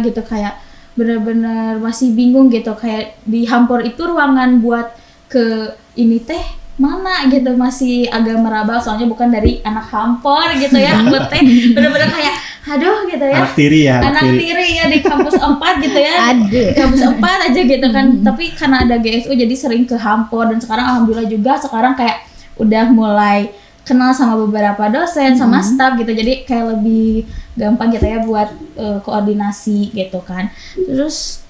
gitu, kayak bener-bener masih bingung gitu, kayak di Hampor itu ruangan buat ke ini teh mana gitu, masih agak meraba soalnya bukan dari anak Hampor gitu ya. Aku teh bener-bener kayak aduh gitu ya. Anak tiri ya. Anak tiri ya di kampus 4 gitu ya. Aduh. Kampus 4 aja gitu kan. Tapi karena ada GSU jadi sering ke Hampor, dan sekarang alhamdulillah juga sekarang kayak udah mulai kenal sama beberapa dosen sama staf gitu. Jadi kayak lebih gampang gitu ya buat koordinasi gitu kan. Terus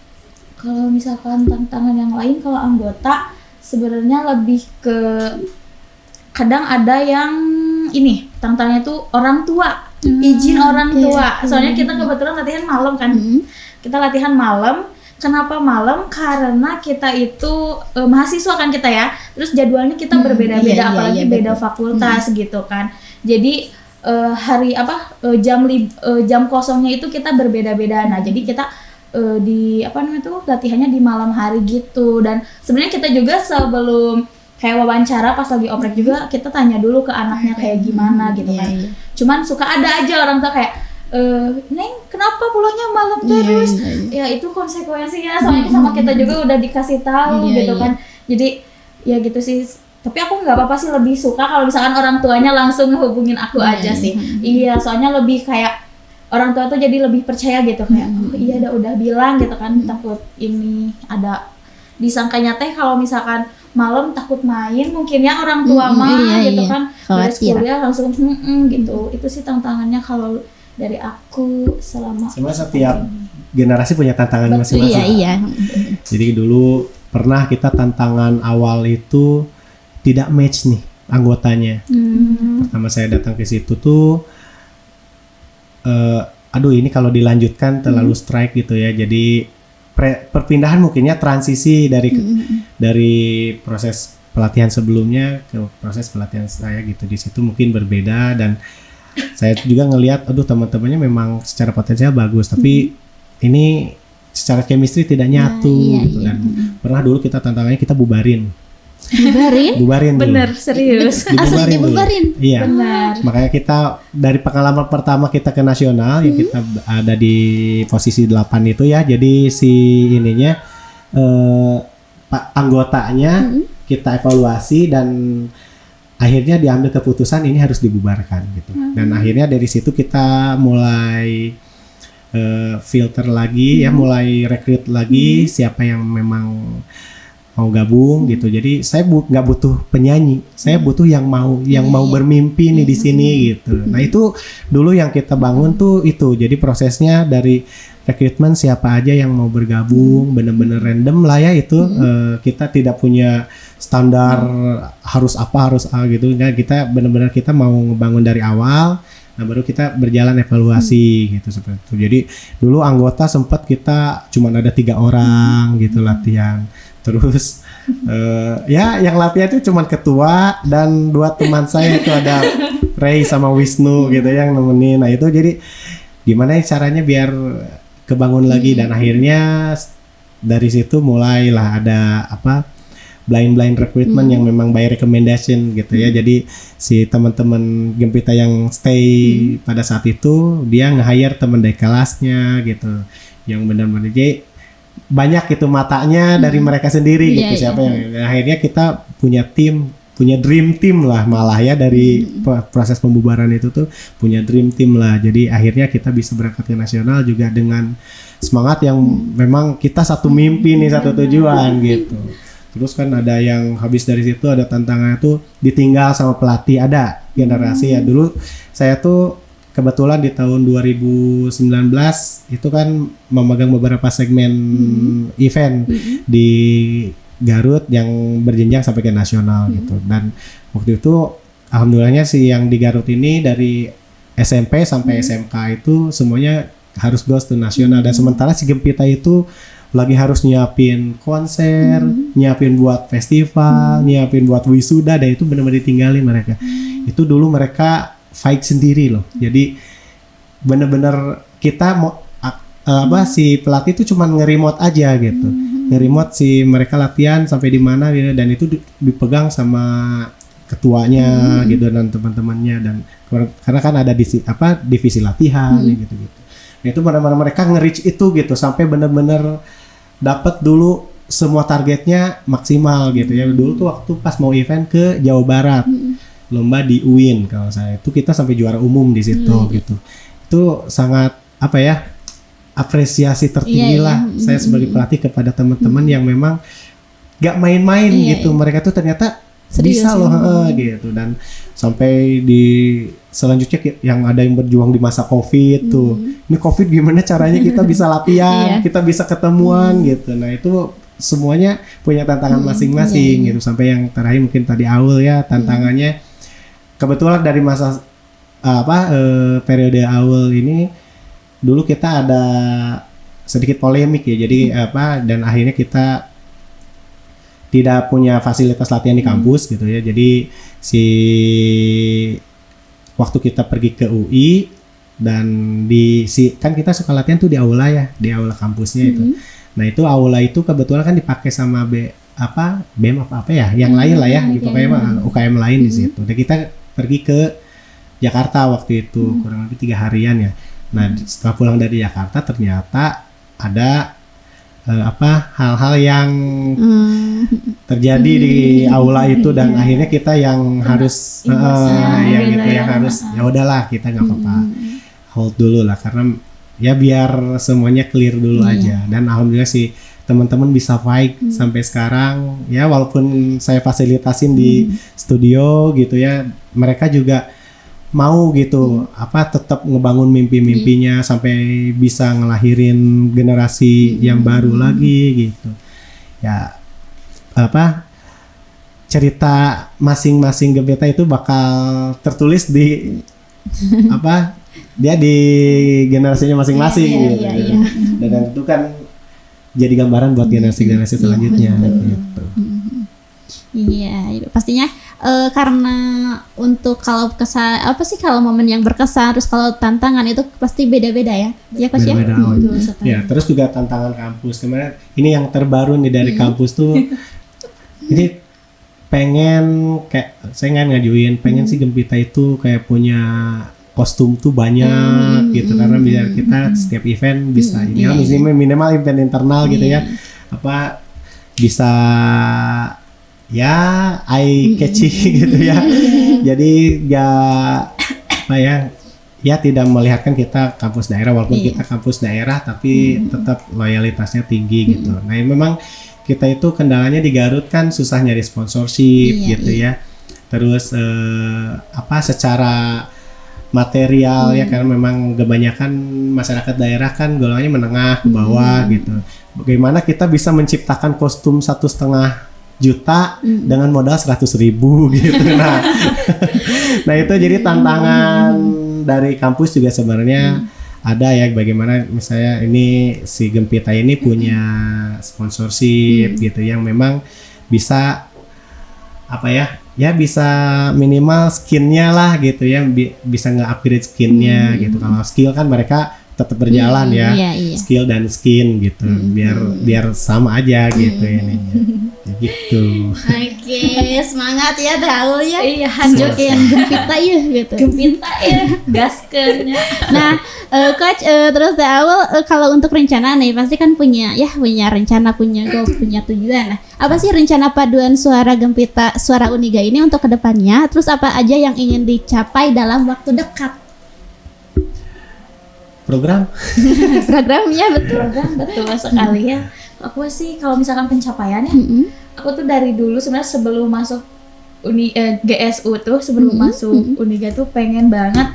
kalau misalkan tantangan yang lain, kalau anggota sebenarnya lebih ke kadang ada yang ini tantangannya tuh orang tua. Izin orang tua. Soalnya kita kebetulan latihan malam kan. Kita latihan malam. Kenapa malam? Karena kita itu mahasiswa kan kita ya. Terus jadwalnya kita berbeda-beda, apalagi beda fakultas gitu kan. Jadi jam kosongnya itu kita berbeda-beda. Nah, jadi kita latihannya di malam hari gitu. Dan sebenarnya kita juga sebelum kayak wawancara pas lagi oprek juga kita tanya dulu ke anaknya kayak gimana gitu kan. Cuman suka ada aja orang tua kayak Neng kenapa pulangnya malam terus? Ya itu konsekuensinya, soalnya sama kita juga udah dikasih tahu gitu kan. Jadi ya gitu sih. Tapi aku nggak apa-apa sih, lebih suka kalau misalkan orang tuanya langsung ngehubungin aku aja sih. Iya, soalnya lebih kayak orang tua tuh jadi lebih percaya gitu kayak oh iya udah bilang gitu kan, takut ini ada disangkanya teh kalau misalkan malam takut main mungkin ya orang tua gitu kan, beres kuliah langsung gitu. Itu sih tantangannya kalau dari aku selama setiap generasi punya tantangan masing-masing. Iya. Jadi dulu pernah kita tantangan awal itu tidak match nih anggotanya. Pertama saya datang ke situ tuh ini kalau dilanjutkan terlalu strike gitu ya. Jadi perpindahan mungkinnya transisi dari proses pelatihan sebelumnya ke proses pelatihan saya gitu. Di situ mungkin berbeda, dan saya juga ngelihat teman-temannya memang secara potensial bagus, tapi ini secara chemistry tidak nyatu gitu. Dan pernah dulu kita tantangannya kita bubarin bener serius asli dibubarin. Iya, benar. makanya kita dari pengalaman pertama kita ke nasional yang kita ada di posisi 8 itu ya, jadi si ininya anggotanya kita evaluasi dan akhirnya diambil keputusan ini harus dibubarkan gitu. Dan akhirnya dari situ kita mulai filter lagi ya, mulai rekrut lagi siapa yang memang mau gabung gitu. Jadi saya nggak butuh penyanyi, saya butuh yang mau bermimpi nih di sini gitu. Nah itu dulu yang kita bangun tuh itu. Jadi prosesnya dari rekrutmen siapa aja yang mau bergabung, bener-bener random lah ya itu. Kita tidak punya standar harus apa gitu. Nah, kita bener-bener kita mau ngebangun dari awal. Nah baru kita berjalan evaluasi gitu seperti itu. Jadi dulu anggota sempat kita cuma ada 3 orang gitu latihan. Terus yang latihan itu cuma ketua dan 2 teman saya itu ada Ray sama Wisnu gitu yang nemenin. Nah itu jadi gimana caranya biar kebangun lagi, dan akhirnya dari situ mulailah ada blind recruitment yang memang by recommendation gitu ya. Jadi si teman-teman Gempita yang stay pada saat itu dia nge-hire teman dari kelasnya gitu yang benar-benar jadi banyak itu matanya dari mereka sendiri gitu. Siapa yang akhirnya kita punya dream team lah malah ya dari proses pembubaran itu tuh punya dream team lah. Jadi akhirnya kita bisa berangkat ke nasional juga dengan semangat yang memang kita satu mimpi nih, satu tujuan gitu. Terus kan ada yang habis dari situ ada tantangan tuh ditinggal sama pelatih, ada generasi ya. Dulu saya tuh kebetulan di tahun 2019 itu kan memegang beberapa segmen event di Garut yang berjenjang sampai ke nasional gitu. Dan waktu itu alhamdulillahnya sih yang di Garut ini dari SMP sampai SMK itu semuanya harus goes to nasional. Dan sementara si Gempita itu lagi harus nyiapin konser, nyiapin buat festival, nyiapin buat wisuda, dan itu benar-benar ditinggalin mereka. Itu dulu mereka fight sendiri loh. Jadi benar-benar kita mau si pelatih itu cuma nge-remote aja gitu. Nge-remote si mereka latihan sampai di mana gitu, dan itu dipegang sama ketuanya gitu dan teman-temannya, dan karena kan ada divisi latihan gitu-gitu. Nah, itu benar-benar mereka nge-reach itu gitu sampai benar-benar dapat dulu semua targetnya maksimal gitu ya. Dulu tuh waktu pas mau event ke Jawa Barat, lomba di UIN kalau saya, itu kita sampai juara umum di situ gitu. Itu sangat apresiasi tertinggi lah saya sebagai pelatih kepada teman-teman yang memang gak main-main gitu. Mereka tuh ternyata serius, bisa loh gitu. Dan sampai di selanjutnya yang ada yang berjuang di masa COVID tuh. Ini COVID gimana caranya kita bisa latihan, kita bisa ketemuan gitu. Nah, itu semuanya punya tantangan masing-masing gitu. Sampai yang terakhir mungkin tadi Aul ya, tantangannya kebetulan dari masa periode Aul ini dulu kita ada sedikit polemik ya. Jadi dan akhirnya kita tidak punya fasilitas latihan di kampus gitu ya. Jadi waktu kita pergi ke UI dan kan kita suka latihan tuh di aula ya, di aula kampusnya itu. Nah, itu aula itu kebetulan kan dipakai sama BEM yang lain lah ya, pokoknya UKM lain di situ. Dan kita pergi ke Jakarta waktu itu kurang lebih 3 harian ya. Nah, setelah pulang dari Jakarta ternyata ada hal-hal yang terjadi di aula itu, dan akhirnya kita yang harus ya udahlah, kita nggak apa-apa hold dulu lah, karena ya biar semuanya clear dulu aja. Dan alhamdulillah sih teman-teman bisa fight sampai sekarang ya, walaupun saya fasilitasin di studio gitu ya, mereka juga mau gitu tetap ngebangun mimpi-mimpinya sampai bisa ngelahirin generasi yang baru lagi gitu ya. Cerita masing-masing Gembeta itu bakal tertulis di dia di generasinya masing-masing gitu. Dan itu kan jadi gambaran buat generasi-generasi selanjutnya gitu. Iya, pastinya karena untuk kalau kalau momen yang berkesan, terus kalau tantangan itu pasti beda-beda ya. Ya Coach ya. Ya, terus juga tantangan kampus. Kemarin ini yang terbaru nih dari kampus tuh. Ini pengen saya ngajuin pengen si Gempita itu kayak punya kostum tuh banyak gitu, karena biar kita setiap event bisa minimal event internal gitu ya, bisa ya eye catchy gitu ya. Jadi ya tidak melihatkan kita kampus daerah, walaupun kita kampus daerah tapi tetap loyalitasnya tinggi gitu. Nah, memang kita itu kendalanya di Garut kan susah nyari sponsorship gitu ya. Terus secara material ya, karena memang kebanyakan masyarakat daerah kan golongannya menengah ke bawah gitu. Bagaimana kita bisa menciptakan kostum 1,5 juta dengan modal 100.000 gitu. Nah itu jadi tantangan dari kampus juga sebenarnya ada ya, bagaimana misalnya ini si Gempita ini punya sponsorship gitu yang memang bisa bisa minimal skinnya lah gitu ya, bisa nge-upgrade skinnya gitu. Kalau skill kan mereka tetap berjalan skill dan skin gitu, biar sama aja gitu ini gitu. Oke, semangat ya Daul ya. Iya, lanjutin Gempita ya gitu. Gempita ya, gaskeunnya. Nah, Coach, terus Daul kalau untuk rencana nih pasti kan punya rencana, punya goal, punya tujuan. Nah, apa sih rencana paduan suara Gempita Suara Uniga ini untuk kedepannya? Terus apa aja yang ingin dicapai dalam waktu dekat? Programnya betul sekali ya. Aku sih kalau misalkan pencapaiannya, aku tuh dari dulu sebenarnya sebelum masuk GSU tuh, sebelum masuk Uniga tuh pengen banget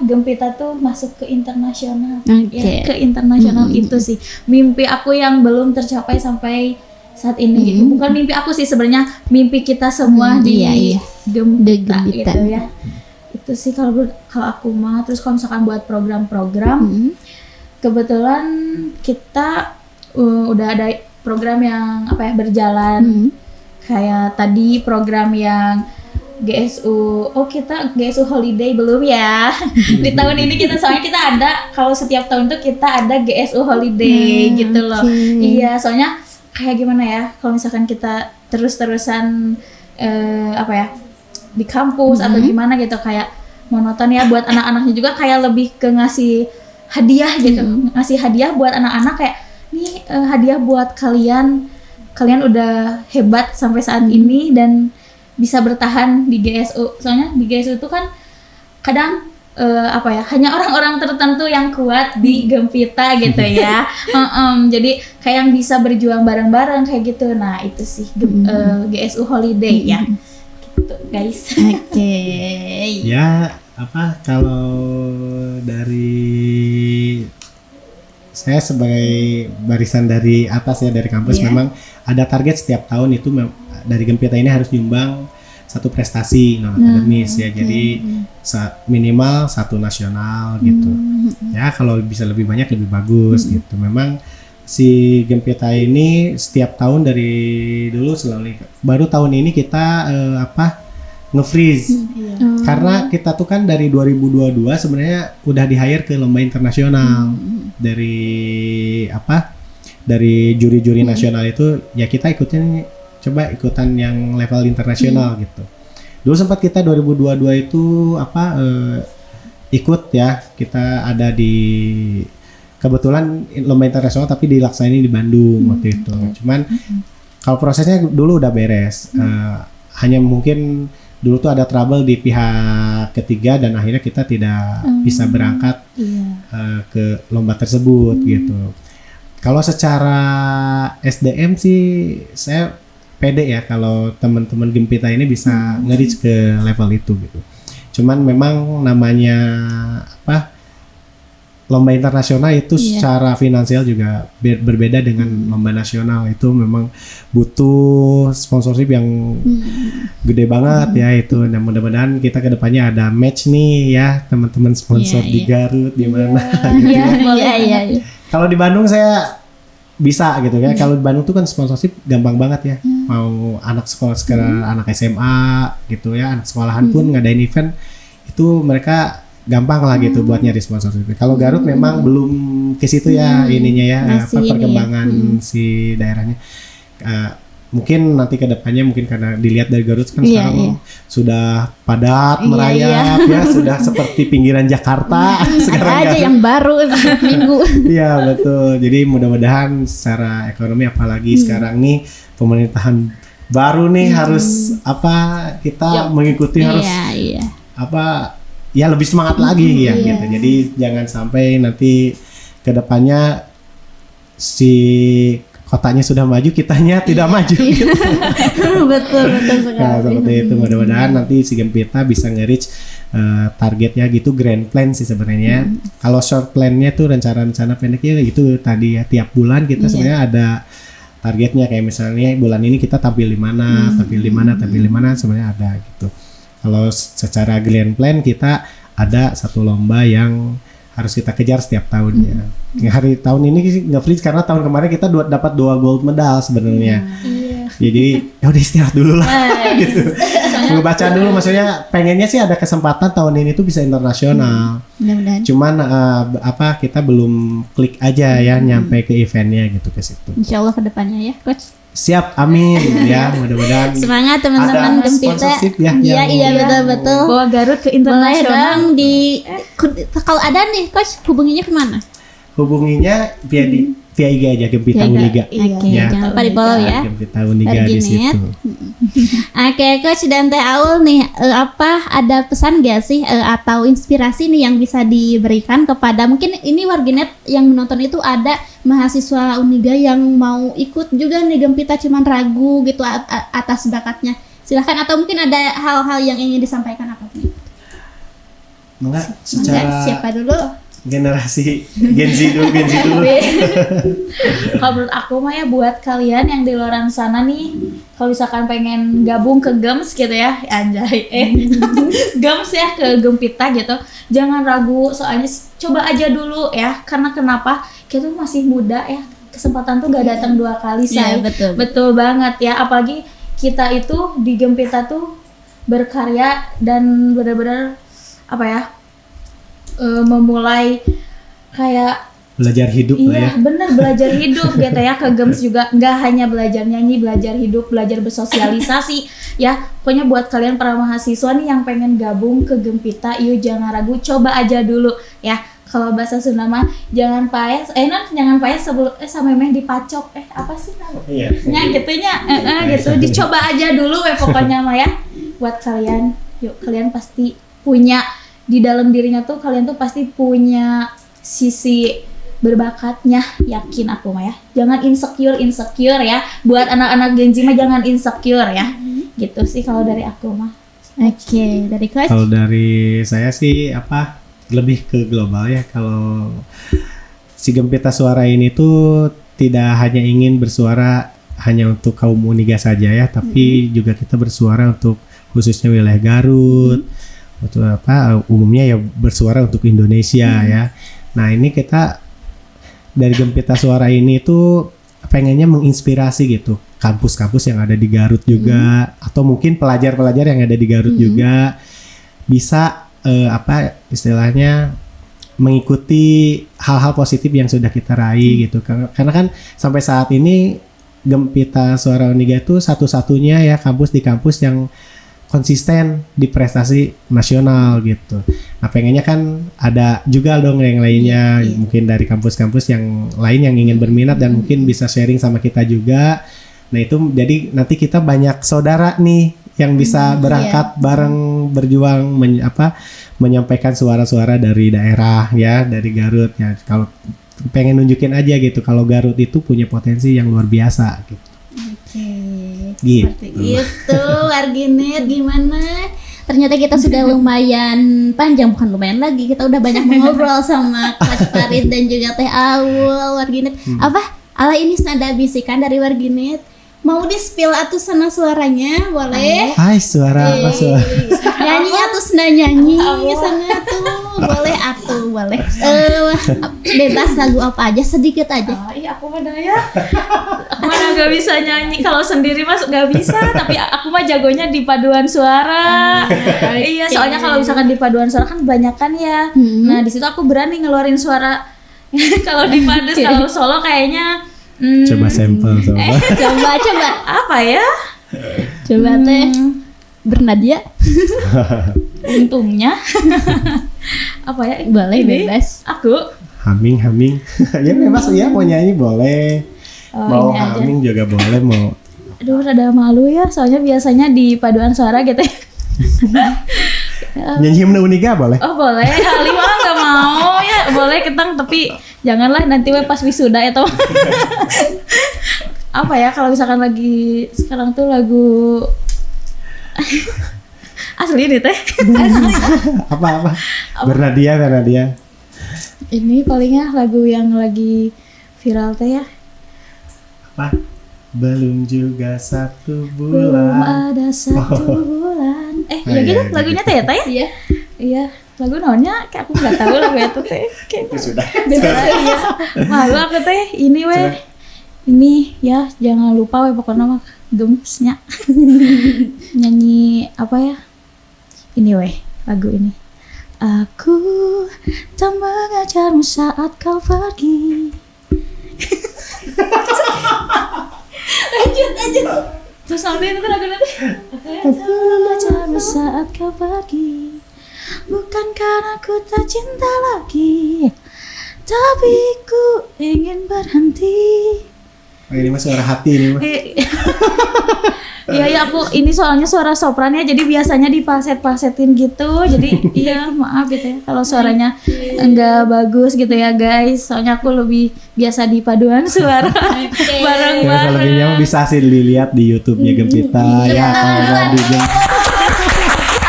Gempita tuh masuk ke internasional. Ya, ke internasional itu sih mimpi aku yang belum tercapai sampai saat ini gitu. Bukan mimpi aku sih sebenarnya, mimpi kita semua di Gempita gitu ya. Itu sih kalau aku mah. Terus kalau misalkan buat program-program, kebetulan kita udah ada program yang apa ya berjalan. Kayak tadi program yang GSU, kita GSU holiday belum ya? Di tahun ini soalnya kita ada, kalau setiap tahun tuh kita ada GSU holiday gitu loh. Iya, soalnya kayak gimana ya, kalau misalkan kita terus-terusan apa ya di kampus atau gimana gitu, kayak monoton ya buat anak-anaknya juga, kayak lebih ke ngasih hadiah gitu, ngasih hadiah buat anak-anak kayak nih hadiah buat kalian udah hebat sampai saat ini dan bisa bertahan di GSU. Soalnya di GSU itu kan kadang apa ya, hanya orang-orang tertentu yang kuat di Gempita gitu ya. Jadi kayak yang bisa berjuang bareng-bareng kayak gitu. Nah itu sih GSU holiday ya gitu guys. Oke. Ya apa, kalau dari saya sebagai barisan dari atas ya, dari kampus, memang ada target setiap tahun itu dari Gempita ini harus nyumbang satu prestasi non akademis ya. Jadi minimal satu nasional gitu. Ya kalau bisa lebih banyak lebih bagus gitu. Memang si Gempita ini setiap tahun dari dulu selalu, baru tahun ini kita nge-freeze. Karena kita tuh kan dari 2022 sebenarnya udah di-hire ke lomba internasional. Dari juri-juri nasional itu ya kita ikutan yang level internasional gitu. Dulu sempat kita 2022 itu ikut ya, kita ada di kebetulan lomba internasional tapi dilaksanain di Bandung waktu itu. Cuman kalau prosesnya dulu udah beres. Hanya mungkin dulu tuh ada trouble di pihak ketiga dan akhirnya kita tidak bisa berangkat ke lomba tersebut gitu. Kalau secara SDM sih saya pede ya kalau teman-teman Gempita ini bisa nge-reach ke level itu gitu. Cuman memang namanya lomba internasional itu secara finansial juga berbeda dengan lomba nasional. Itu memang butuh sponsorship yang gede banget ya itu. Dan mudah-mudahan kita kedepannya ada match nih ya teman-teman sponsor di Garut di mana. Iya. Kalau di Bandung saya bisa gitu ya. Kalau di Bandung tuh kan sponsorship gampang banget ya. Mau anak sekolah sekarang, anak SMA gitu ya, anak sekolahan pun ngadain event itu mereka gampang lah gitu buat nyari sponsorship. Kalau Garut memang belum ke situ ya ininya ya, perkembangan si daerahnya. Mungkin nanti ke depannya mungkin karena dilihat dari Garut kan sekarang sudah padat merayap ya, sudah seperti pinggiran Jakarta. Sekarang ada aja yang baru minggu. Iya betul. Jadi mudah-mudahan secara ekonomi apalagi sekarang nih pemerintahan baru nih harus kita mengikuti harus ya lebih semangat lagi ya gitu. Jadi jangan sampai nanti ke depannya si kotanya sudah maju, kitanya tidak maju gitu. betul sekali. Nah, seperti itu mudah-mudahan nanti si Gempita bisa nge-reach targetnya gitu, grand plan sih sebenarnya. Kalau short plan-nya tuh rencana-rencana pendeknya gitu tadi ya, tiap bulan kita sebenarnya ada targetnya, kayak misalnya bulan ini kita tampil di mana, tampil di mana sebenarnya ada gitu. Kalau secara grand plan kita ada satu lomba yang harus kita kejar setiap tahunnya. Hari tahun ini sih nggak freeze karena tahun kemarin kita dapat 2 gold medal sebenarnya. Jadi ya udah istirahat dulu lah gitu. Ngebaca dulu, maksudnya pengennya sih ada kesempatan tahun ini tuh bisa internasional. Mudah-mudahan. Cuman kita belum klik aja ya nyampe ke eventnya gitu ke situ. Insyaallah kedepannya ya, Coach. Siap, amin ya, mudah-mudahan semangat teman-teman Gempita. Iya betul. Bawa Garut ke Boleh internasional. dong kalau ada nih Coach, hubunginya kemana? Hubunginya via IG aja, Gempita Uniga. Oke, Ya. jangan lupa di follow ya. Gempita Uniga di situ. Oke, Coach dan Teh Aul nih, ada pesan gak sih atau inspirasi nih yang bisa diberikan kepada mungkin ini warganet yang menonton itu ada mahasiswa Uniga yang mau ikut juga nih Gempita cuman ragu gitu atas bakatnya. Silahkan, atau mungkin ada hal-hal yang ingin disampaikan apa nih? Enggak, secara Siapa dulu? generasi Gen Z dulu. Kalau menurut aku mah ya, buat kalian yang di luar sana nih, kalau misalkan pengen gabung ke GEMS gitu ya, anjay, GEMS ya, ke Gempita gitu, jangan ragu, soalnya coba aja dulu ya. Karena kenapa? Kita tuh masih muda ya, kesempatan tuh gak datang 2 kali, say. Betul. Betul banget ya, apalagi kita itu di Gempita tuh berkarya dan benar-benar apa ya, memulai kayak Belajar hidup lah ya. iya bener belajar hidup gitu ya. Ke Gems juga nggak hanya belajar nyanyi, belajar hidup, belajar bersosialisasi ya. Pokoknya buat kalian para mahasiswa nih yang pengen gabung ke Gempita, yuk jangan ragu, coba aja dulu ya. Kalau bahasa Sunda mah jangan payah, jangan payah sebelum sama memang dipacok, apa sih namanya? Iya. Nya gitunya, gitu. Dicoba aja dulu pokoknya mah ya. Buat kalian, yuk kalian pasti punya di dalam dirinya tuh, kalian tuh pasti punya sisi berbakatnya, yakin aku mah ya. Jangan insecure ya. Buat anak-anak Genji mah jangan insecure ya. Gitu sih kalau dari aku mah. Oke, dari Coach. Kalau dari saya sih lebih ke global ya. Kalau si Gempita Suara ini tuh tidak hanya ingin bersuara hanya untuk kaum Uniga saja ya, tapi juga kita bersuara untuk khususnya wilayah Garut. Untuk umumnya ya bersuara untuk Indonesia ya. Nah, ini kita dari Gempita Suara ini tuh pengennya menginspirasi gitu kampus-kampus yang ada di Garut juga, atau mungkin pelajar-pelajar yang ada di Garut juga bisa istilahnya mengikuti hal-hal positif yang sudah kita raih gitu. Karena kan sampai saat ini Gempita Suara Uniga itu satu-satunya ya kampus di kampus yang konsisten di prestasi nasional gitu. Nah, pengennya kan ada juga dong yang lainnya, mungkin dari kampus-kampus yang lain yang ingin berminat dan mungkin bisa sharing sama kita juga. Nah, itu jadi nanti kita banyak saudara nih yang bisa berangkat bareng berjuang menyampaikan suara-suara dari daerah ya, dari Garut ya. Kalau pengen nunjukin aja gitu kalau Garut itu punya potensi yang luar biasa gitu. Gitu. Seperti itu, Warginet gimana? Ternyata kita sudah lumayan panjang, bukan lumayan lagi, kita udah banyak mengobrol sama Coach Farid dan juga Teh Aul. Warginet, ala ini senada bisikan dari Warginet. Mau di-spill atuh sana suaranya, boleh? Hai, suara apa suara? Nyanyi atuh senada nyanyi sana tuh, boleh atuh, boleh. Bebas lagu apa aja, sedikit aja. Iya aku mah ya. Aku mah gak bisa nyanyi kalau sendiri mas gak bisa, tapi aku mah jagonya di paduan suara. Iya, soalnya kalau misalkan di paduan suara kan banyakan ya. Nah di situ aku berani ngeluarin suara. Kalau di padu, kalau solo kayaknya. Coba sampel Coba. Apa ya? Coba Teh Bernadia. Untungnya. Apa ya? Boleh bebas. Aku. Humming. Ya bebas ya, mau nyanyi boleh. Mau humming juga boleh, mau. Aduh, rada malu ya, soalnya biasanya di paduan suara gitu ya. Nyanyi himne Uniga boleh? Oh boleh, Halim mah nggak mau ya, boleh ketang tapi janganlah nanti pas wisuda ya toh. Apa ya kalau misalkan lagi sekarang tuh lagu asli nih Teh. Apa? Bernadia. Ini palingnya lagu yang lagi viral Teh ya. Apa? Belum juga 1 bulan. Belum ada 1 bulan. Ya gitu lagunya Teh ya Teh ya? Iya. Lagu naonnya kayak aku nggak tahu lagu itu Teh. Kayak Sudah. Iya. Malu aku Teh. Ini weh. Ini ya jangan lupa weh pokoknya mah gemsnya. Nyanyi apa ya? Ini weh lagu ini. Aku tak mengajarmu saat kau pergi. Lanjut. Terus sampai itu kan lagu nanti. Aku tak mengajarmu saat kau pergi. Bukan karena ku tak cinta lagi, tapi ku ingin berhenti. Ini mah suara hati ini mah. Iya aku ini soalnya suara soprannya jadi biasanya dipaset-pasetin gitu. Jadi iya maaf gitu ya kalau suaranya enggak bagus gitu ya guys. Soalnya aku lebih biasa di paduan suara bareng-bareng. Ya, selebihnya bisa sih dilihat di YouTube-nya Gempita ya. Kalau di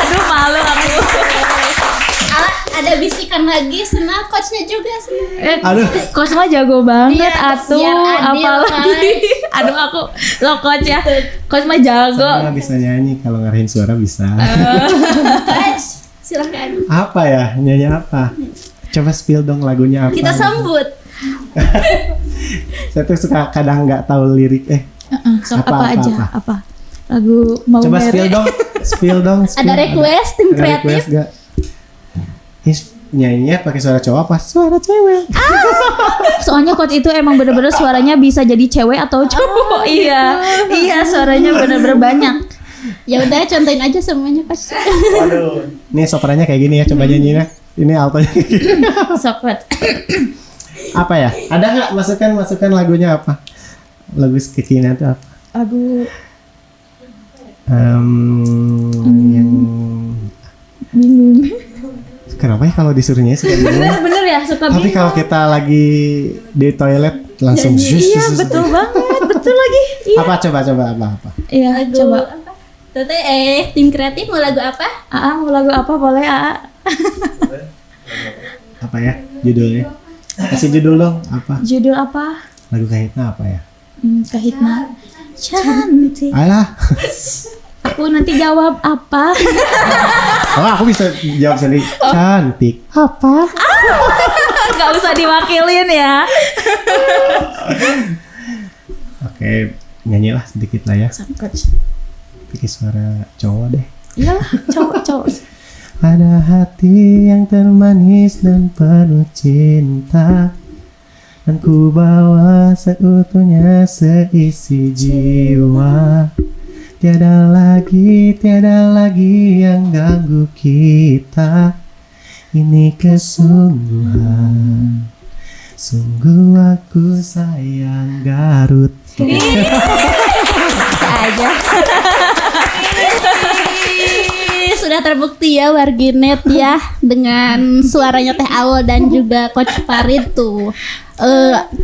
Aduh malu aku. Ada bisikan lagi, senang coachnya juga sih. Aduh. Coach mah jago banget Iya, atuh, biar adil, apalagi. Aduh aku lo coach ya. Coach mah jago. Saya bisa nyanyi, kalau ngarahin suara bisa. Coach, silakan. Apa ya? Nyanyi apa? Coba spill dong lagunya apa? Kita sambut. Saya tuh suka kadang nggak tahu lirik. Sok Apa, apa, apa, aja? apa? Apa? Lagu mau Coba mere. spill dong. Ada request tim Ada kreatif. request gak? Nyanyinya pakai suara cowok apa suara cewek? Soalnya coach itu emang bener-bener suaranya bisa jadi cewek atau cowok. Iya, suaranya bener-bener banyak. Ya udah contohin aja semuanya Coach. Waduh. Nih soprannya kayak gini ya, coba nyanyinya. Ini altonya kayak gini. Sok coach. Apa ya? Ada nggak masukan lagunya apa? Lagu kekinian itu apa? Lagu Yang bingung. kenapa ya kalau disuruh nyanyi suka bingung? Bener ya, suka Tapi bingung. kalau kita lagi di toilet langsung Iya, betul banget. Betul lagi. Iya. Apa coba apa? Iya, Lagu coba. apa? Tete tim kreatif mau lagu apa? Aa, mau lagu apa boleh Aa? Apa ya judulnya? Kasih judul dong. Apa? Judul apa? Lagu Kahitna apa ya? Kahitna. Cantik. Alah. Aku nanti jawab apa? Oh, aku bisa jawab sendiri. Cantik. Apa? Gak usah diwakilin ya. Oke, nyanyilah sedikit lah ya. Coach. Pakai suara cowok deh. Iyalah, cowok. Ada hati yang termanis dan penuh cinta, dan ku bawa seutuhnya seisi jiwa. Tiada lagi yang ganggu kita. Ini kesungguhan. Sungguh aku sayang Garut. Aja. Sudah terbukti ya Warginet ya dengan suaranya Teh Awal dan juga Coach Farid tuh.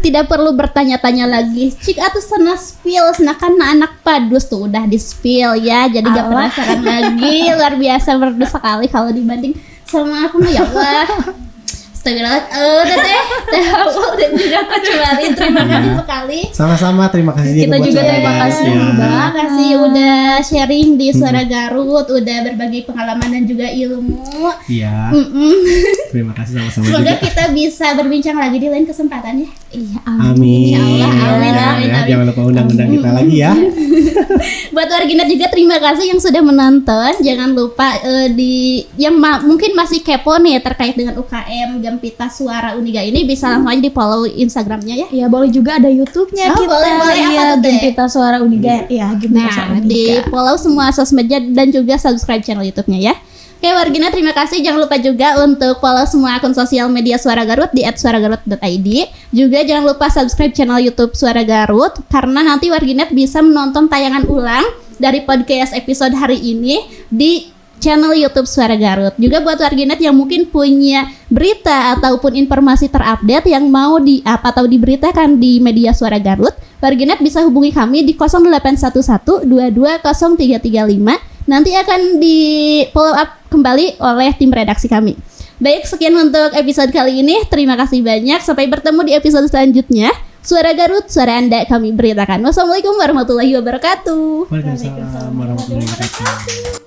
Tidak perlu bertanya-tanya lagi. Cik atuh sana spill, kan anak padus tuh udah di spill ya. Jadi gak penasaran lagi. Luar biasa merdu sekali kalau dibanding sama aku ya Allah. Astagfirullah. Teh Awal dan juga Coach Farid, terima kasih sekali. Sama-sama, terima kasih Kita buat juga suara terima Garut kasih. ya. Terima kasih udah sharing di Suara Garut, udah berbagi pengalaman dan juga ilmu. Iya. Terima kasih sama-sama Semoga juga. kita bisa berbincang lagi di lain kesempatan ya. Iya, Amin. Insyaallah, amin, Ya, amin, ya, amin. jangan lupa undang-undang kita lagi ya. Buat Warginet juga terima kasih yang sudah menonton. Jangan lupa mungkin masih kepo nih terkait dengan UKM Gempita Suara Uniga ini bisa langsung aja di follow Instagramnya ya. Ya boleh juga ada YouTube-nya Oh, kita. boleh. Apa Iya, tuh, Teh? Gempita Suara Uniga. Iya, Gempita Suara Nah, di Uniga. follow semua sosmednya dan juga subscribe channel YouTube-nya ya. Oke Warginet, terima kasih. Jangan lupa juga untuk follow semua akun sosial media Suara Garut di @suaragarut.id. Juga jangan lupa subscribe channel YouTube Suara Garut karena nanti Warginet bisa menonton tayangan ulang dari podcast episode hari ini di channel YouTube Suara Garut. Juga buat Warginet yang mungkin punya berita ataupun informasi terupdate yang mau di-up atau diberitakan di media Suara Garut, Warginet bisa hubungi kami di 0811220335. Nanti akan di follow up kembali oleh tim redaksi kami. Baik, sekian untuk episode kali ini. Terima kasih banyak. Sampai bertemu di episode selanjutnya. Suara Garut, suara Anda kami beritakan. Wassalamualaikum warahmatullahi wabarakatuh. Waalaikumsalam warahmatullahi wabarakatuh.